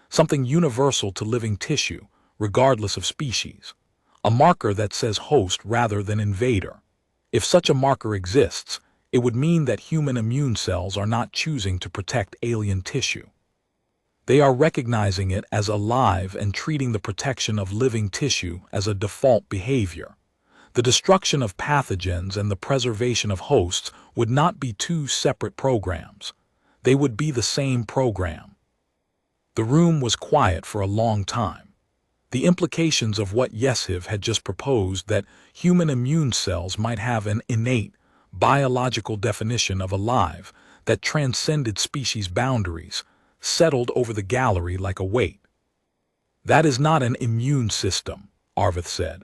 something universal to living tissue, regardless of species, a marker that says host rather than invader. If such a marker exists, it would mean that human immune cells are not choosing to protect alien tissue. They are recognizing it as alive and treating the protection of living tissue as a default behavior. The destruction of pathogens and the preservation of hosts would not be 2 separate programs. They would be the same program. The room was quiet for a long time. The implications of what Yeshiv had just proposed, that human immune cells might have an innate, biological definition of alive that transcended species boundaries, settled over the gallery like a weight. That is not an immune system, Arvith said.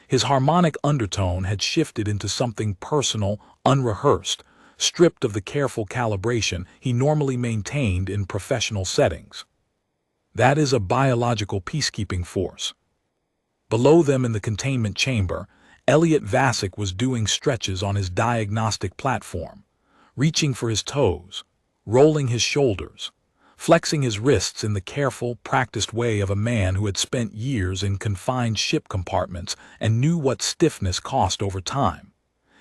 His harmonic undertone had shifted into something personal, unrehearsed, stripped of the careful calibration he normally maintained in professional settings. That is a biological peacekeeping force. Below them in the containment chamber, Elliot Vasic was doing stretches on his diagnostic platform, reaching for his toes, rolling his shoulders, flexing his wrists in the careful, practiced way of a man who had spent years in confined ship compartments and knew what stiffness cost over time.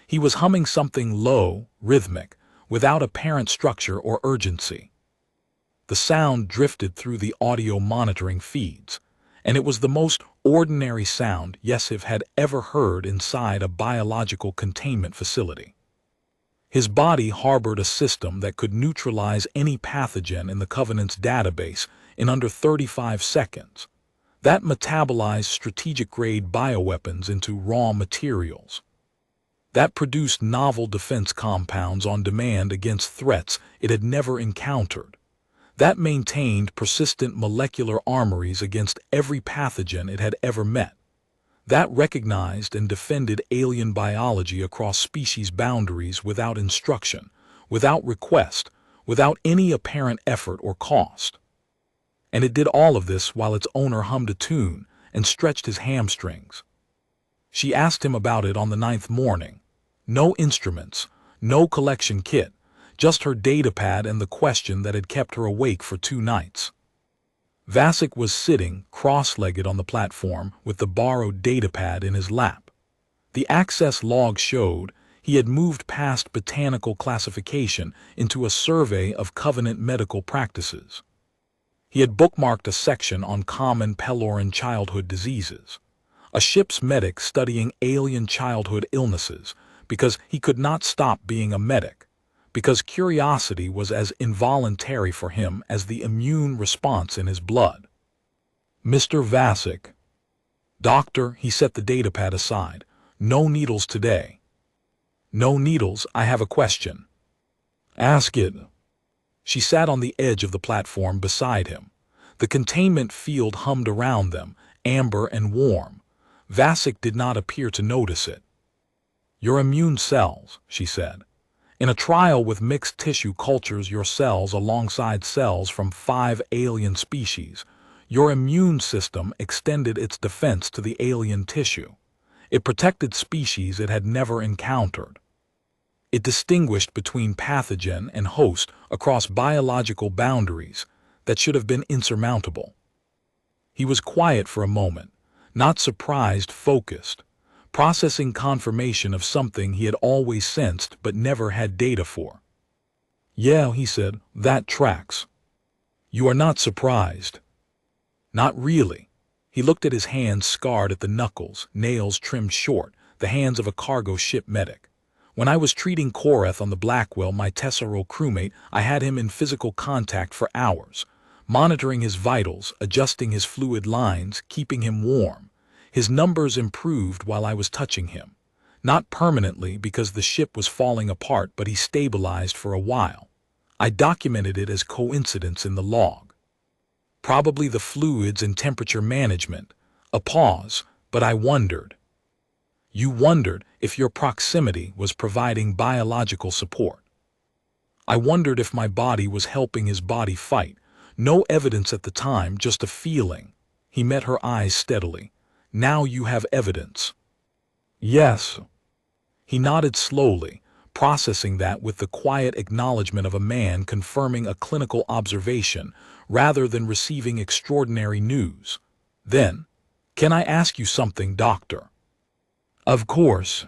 He was humming something low, rhythmic, without apparent structure or urgency. The sound drifted through the audio monitoring feeds, and it was the most ordinary sound Yeshiv had ever heard inside a biological containment facility. His body harbored a system that could neutralize any pathogen in the Covenant's database in under 35 seconds. That metabolized strategic-grade bioweapons into raw materials. That produced novel defense compounds on demand against threats it had never encountered. That maintained persistent molecular armories against every pathogen it had ever met. That recognized and defended alien biology across species boundaries without instruction, without request, without any apparent effort or cost. And it did all of this while its owner hummed a tune and stretched his hamstrings. She asked him about it on the 9th morning. No instruments, no collection kit, just her datapad and the question that had kept her awake for 2 nights. Vasek was sitting, cross-legged on the platform, with the borrowed datapad in his lap. The access log showed he had moved past botanical classification into a survey of Covenant medical practices. He had bookmarked a section on common Peloran childhood diseases, a ship's medic studying alien childhood illnesses because he could not stop being a medic, because curiosity was as involuntary for him as the immune response in his blood. Mr. Vasek. Doctor, he set the datapad aside. No needles today. No needles, I have a question. Ask it. She sat on the edge of the platform beside him. The containment field hummed around them, amber and warm. Vasek did not appear to notice it. Your immune cells, she said. In a trial with mixed tissue cultures your cells alongside cells from 5 alien species, your immune system extended its defense to the alien tissue. It protected species it had never encountered. It distinguished between pathogen and host across biological boundaries that should have been insurmountable. He was quiet for a moment, not surprised, focused, processing confirmation of something he had always sensed but never had data for. Yeah, he said, that tracks. You are not surprised. Not really. He looked at his hands scarred at the knuckles, nails trimmed short, the hands of a cargo ship medic. When I was treating Koreth on the Blackwell, my Tessero crewmate, I had him in physical contact for hours, monitoring his vitals, adjusting his fluid lines, keeping him warm. His numbers improved while I was touching him. Not permanently because the ship was falling apart, but he stabilized for a while. I documented it as coincidence in the log. Probably the fluids and temperature management. A pause, but I wondered. You wondered if your proximity was providing biological support. I wondered if my body was helping his body fight. No evidence at the time, just a feeling. He met her eyes steadily. Now you have evidence. Yes. He nodded slowly, processing that with the quiet acknowledgement of a man confirming a clinical observation rather than receiving extraordinary news. Then, can I ask you something, doctor? Of course.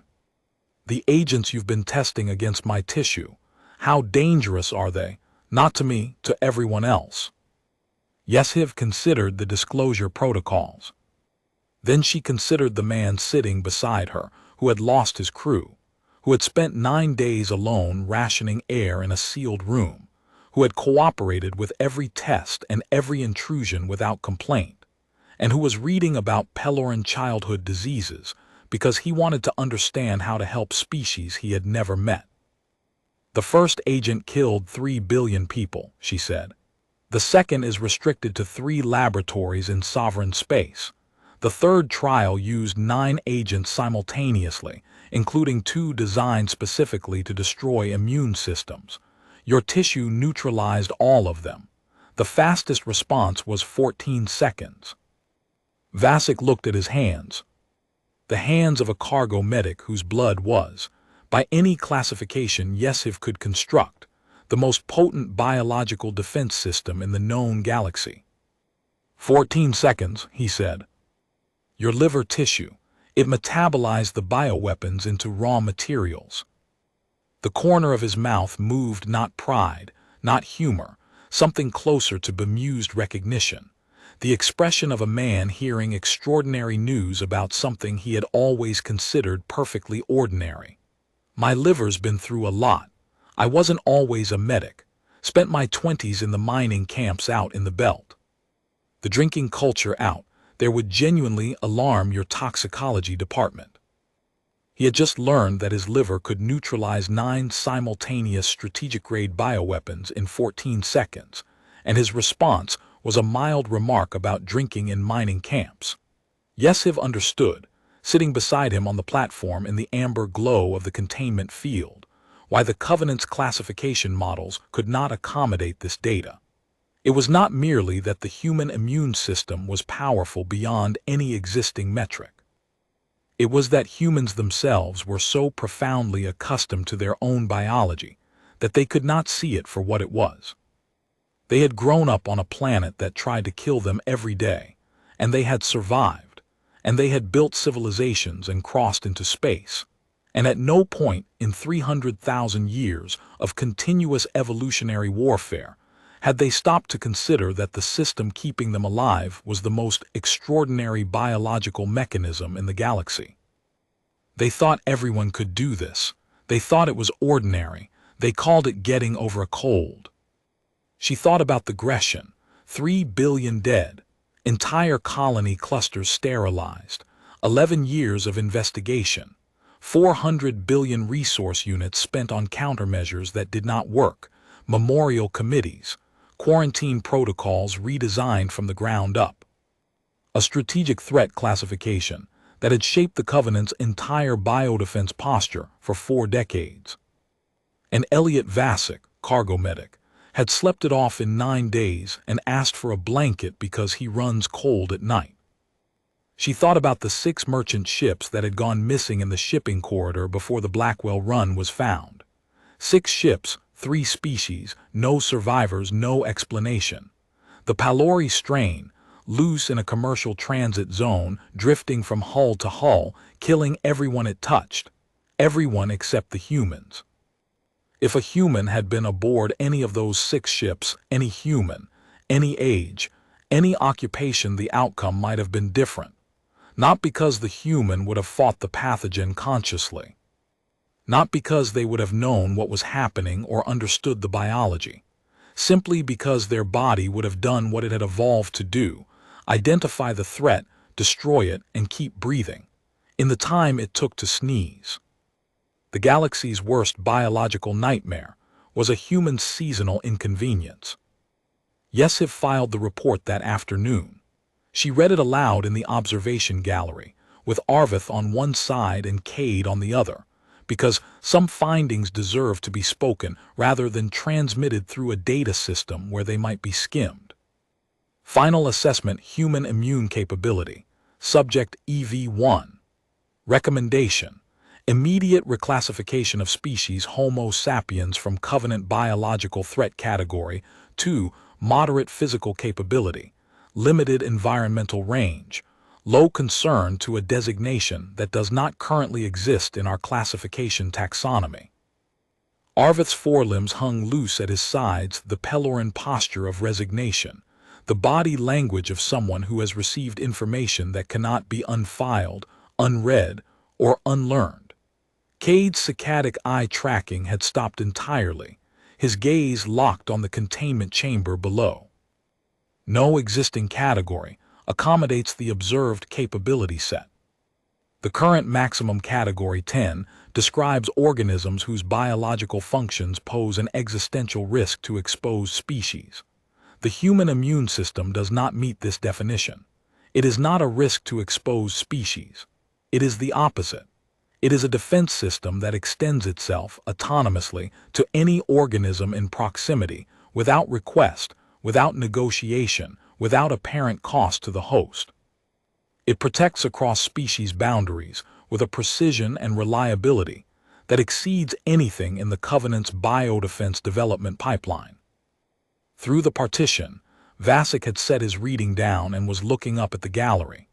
The agents you've been testing against my tissue, how dangerous are they? Not to me, to everyone else. Yeshiv considered the disclosure protocols. Then she considered the man sitting beside her, who had lost his crew, who had spent 9 days alone rationing air in a sealed room, who had cooperated with every test and every intrusion without complaint, and who was reading about Peloran childhood diseases because he wanted to understand how to help species he had never met. The first agent killed 3 billion people, she said. The second is restricted to 3 laboratories in sovereign space. The third trial used 9 agents simultaneously, including 2 designed specifically to destroy immune systems. Your tissue neutralized all of them. The fastest response was 14 seconds. Vasek looked at his hands. The hands of a cargo medic whose blood was, by any classification Yeshiv could construct, the most potent biological defense system in the known galaxy. 14 seconds, he said. Your liver tissue, it metabolized the bioweapons into raw materials. The corner of his mouth moved, not pride, not humor, something closer to bemused recognition, the expression of a man hearing extraordinary news about something he had always considered perfectly ordinary. My liver's been through a lot. I wasn't always a medic. Spent my 20s in the mining camps out in the belt. The drinking culture out there would genuinely alarm your toxicology department. He had just learned that his liver could neutralize 9 simultaneous strategic-grade bioweapons in 14 seconds, and his response was a mild remark about drinking in mining camps. Yeshiv understood, sitting beside him on the platform in the amber glow of the containment field, why the Covenant's classification models could not accommodate this data. It was not merely that the human immune system was powerful beyond any existing metric. It was that humans themselves were so profoundly accustomed to their own biology that they could not see it for what it was. They had grown up on a planet that tried to kill them every day, and they had survived, and they had built civilizations and crossed into space, and at no point in 300,000 years of continuous evolutionary warfare had they stopped to consider that the system keeping them alive was the most extraordinary biological mechanism in the galaxy. They thought everyone could do this. They thought it was ordinary. They called it getting over a cold. She thought about the Grecian, 3 billion dead, entire colony clusters sterilized, 11 years of investigation, 400 billion resource units spent on countermeasures that did not work, memorial committees, quarantine protocols redesigned from the ground up. A strategic threat classification that had shaped the Covenant's entire biodefense posture for 4 decades. And Elliot Vasek, cargo medic, had slept it off in 9 days and asked for a blanket because he runs cold at night. She thought about the 6 merchant ships that had gone missing in the shipping corridor before the Blackwell Run was found. 6 ships, 3 species, no survivors, no explanation. The Pylori strain, loose in a commercial transit zone, drifting from hull to hull, killing everyone it touched. Everyone except the humans. If a human had been aboard any of those 6 ships, any human, any age, any occupation, the outcome might have been different. Not because the human would have fought the pathogen consciously. Not because they would have known what was happening or understood the biology. Simply because their body would have done what it had evolved to do, identify the threat, destroy it, and keep breathing, in the time it took to sneeze. The galaxy's worst biological nightmare was a human seasonal inconvenience. Yeshiv filed the report that afternoon. She read it aloud in the observation gallery, with Arvith on one side and Cade on the other, because some findings deserved to be spoken rather than transmitted through a data system where they might be skimmed. Final assessment: human immune capability. Subject EV1. Recommendation: immediate reclassification of species Homo sapiens from Covenant biological threat category to moderate physical capability, limited environmental range, low concern to a designation that does not currently exist in our classification taxonomy. Arvith's forelimbs hung loose at his sides, the Peloran posture of resignation, the body language of someone who has received information that cannot be unfiled, unread, or unlearned. Cade's saccadic eye tracking had stopped entirely, his gaze locked on the containment chamber below. No existing category accommodates the observed capability set. The current maximum category 10 describes organisms whose biological functions pose an existential risk to exposed species. The human immune system does not meet this definition. It is not a risk to exposed species. It is the opposite. It is a defense system that extends itself autonomously to any organism in proximity, without request, without negotiation, without apparent cost to the host. It protects across species boundaries with a precision and reliability that exceeds anything in the Covenant's biodefense development pipeline. Through the partition, Vasek had set his reading down and was looking up at the gallery.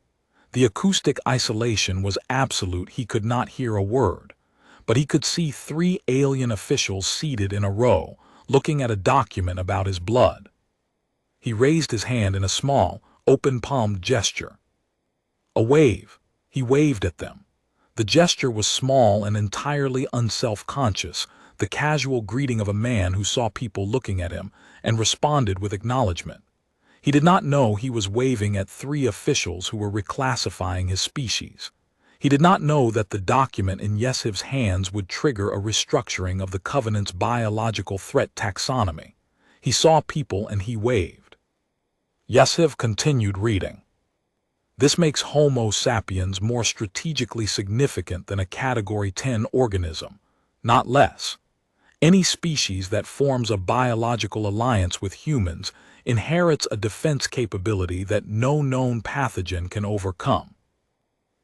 The acoustic isolation was absolute. He could not hear a word, but he could see 3 alien officials seated in a row, looking at a document about his blood. He raised his hand in a small, open-palmed gesture. A wave. He waved at them. The gesture was small and entirely unself-conscious, the casual greeting of a man who saw people looking at him and responded with acknowledgement. He did not know he was waving at 3 officials who were reclassifying his species. He did not know that the document in Yeshiv's hands would trigger a restructuring of the Covenant's biological threat taxonomy. He saw people and he waved. Yeshiv continued reading. This makes Homo sapiens more strategically significant than a Category 10 organism, not less. Any species that forms a biological alliance with humans inherits a defense capability that no known pathogen can overcome.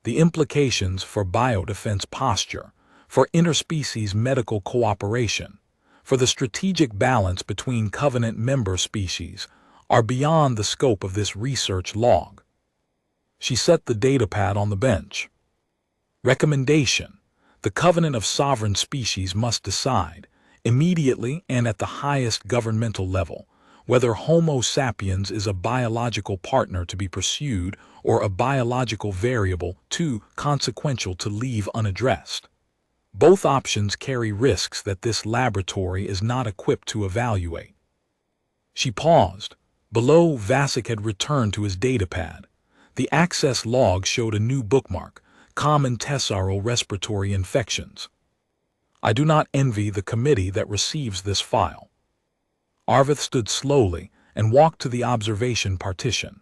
The implications for biodefense posture, for interspecies medical cooperation, for the strategic balance between covenant member species are beyond the scope of this research log. She set the datapad on the bench. Recommendation: the covenant of sovereign species must decide, immediately and at the highest governmental level, whether Homo sapiens is a biological partner to be pursued or a biological variable too consequential to leave unaddressed. Both options carry risks that this laboratory is not equipped to evaluate. She paused. Below, Vasek had returned to his datapad. The access log showed a new bookmark: common tesserral respiratory infections. I do not envy the committee that receives this file. Arvid stood slowly and walked to the observation partition.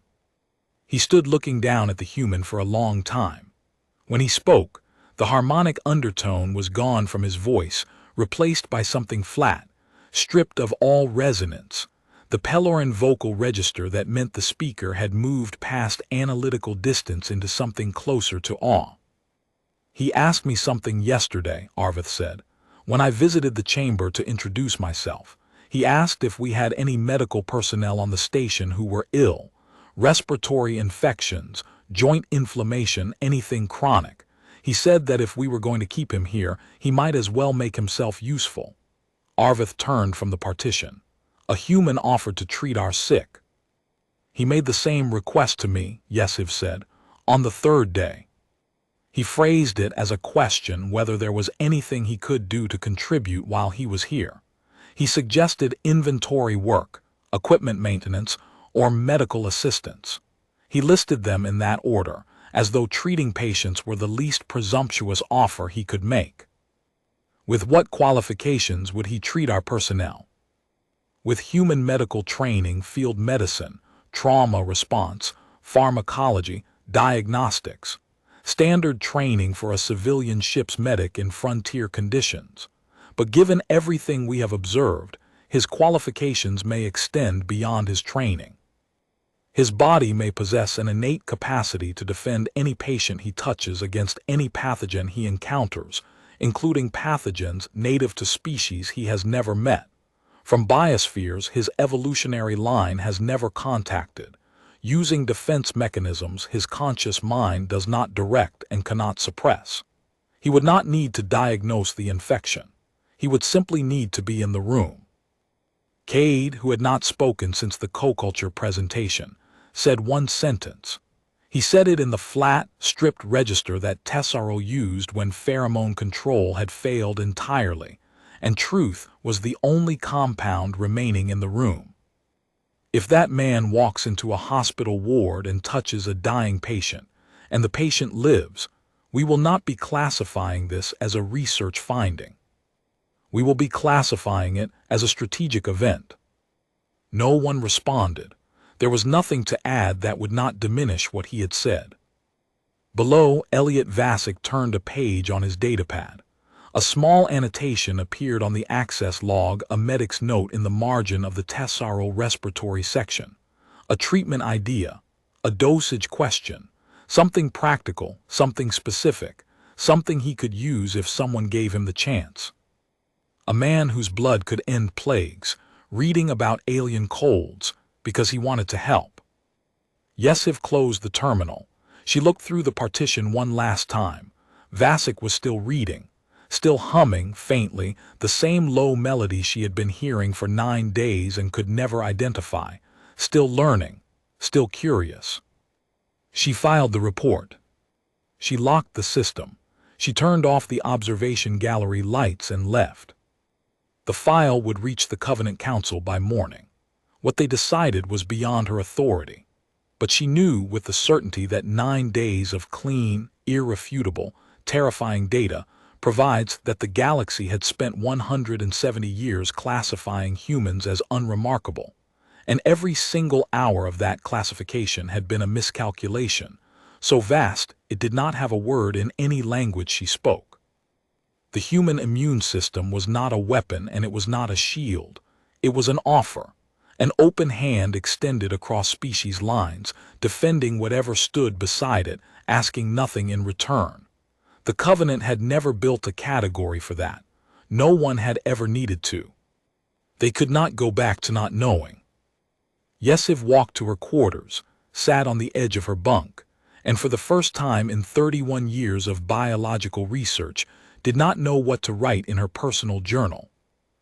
He stood looking down at the human for a long time. When he spoke, the harmonic undertone was gone from his voice, replaced by something flat, stripped of all resonance. The Pelloran vocal register that meant the speaker had moved past analytical distance into something closer to awe. He asked me something yesterday, Arvid said, when I visited the chamber to introduce myself. He asked if we had any medical personnel on the station who were ill, respiratory infections, joint inflammation, anything chronic. He said that if we were going to keep him here, he might as well make himself useful. Arvid turned from the partition. A human offered to treat our sick. He made the same request to me, Yesiv said, on the third day. He phrased it as a question whether there was anything he could do to contribute while he was here. He suggested inventory work, equipment maintenance, or medical assistance. He listed them in that order, as though treating patients were the least presumptuous offer he could make. With what qualifications would he treat our personnel? With human medical training, field medicine, trauma response, pharmacology, diagnostics, standard training for a civilian ship's medic in frontier conditions. But given everything we have observed, his qualifications may extend beyond his training. His body may possess an innate capacity to defend any patient he touches against any pathogen he encounters, including pathogens native to species he has never met. From biospheres his evolutionary line has never contacted. Using defense mechanisms his conscious mind does not direct and cannot suppress. He would not need to diagnose the infection. He would simply need to be in the room. Cade, who had not spoken since the co-culture presentation, said one sentence. He said it in the flat, stripped register that Tessaro used when pheromone control had failed entirely, and truth was the only compound remaining in the room. If that man walks into a hospital ward and touches a dying patient, and the patient lives, we will not be classifying this as a research finding. We will be classifying it as a strategic event. No one responded. There was nothing to add that would not diminish what he had said. Below, Elliot Vasek turned a page on his datapad. A small annotation appeared on the access log, a medic's note in the margin of the Tessaro respiratory section. A treatment idea, a dosage question, something practical, something specific, something he could use if someone gave him the chance. A man whose blood could end plagues, reading about alien colds, because he wanted to help. Yesiv closed the terminal. She looked through the partition one last time. Vasek was still reading, still humming, faintly, the same low melody she had been hearing for 9 days and could never identify, still learning, still curious. She filed the report. She locked the system. She turned off the observation gallery lights and left. The file would reach the Covenant Council by morning. What they decided was beyond her authority. But she knew with the certainty that 9 days of clean, irrefutable, terrifying data provides that the galaxy had spent 170 years classifying humans as unremarkable, and every single hour of that classification had been a miscalculation, so vast it did not have a word in any language she spoke. The human immune system was not a weapon and it was not a shield. It was an offer, an open hand extended across species lines, defending whatever stood beside it, asking nothing in return. The Covenant had never built a category for that. No one had ever needed to. They could not go back to not knowing. Yesiv walked to her quarters, sat on the edge of her bunk, and for the first time in 31 years of biological research, did not know what to write in her personal journal.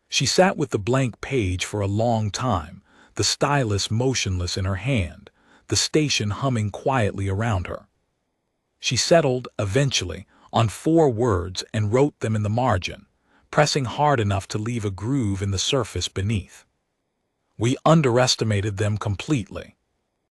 She sat with the blank page for a long time, the stylus motionless in her hand, the station humming quietly around her. She settled, eventually, on 4 words and wrote them in the margin, pressing hard enough to leave a groove in the surface beneath. We underestimated them completely.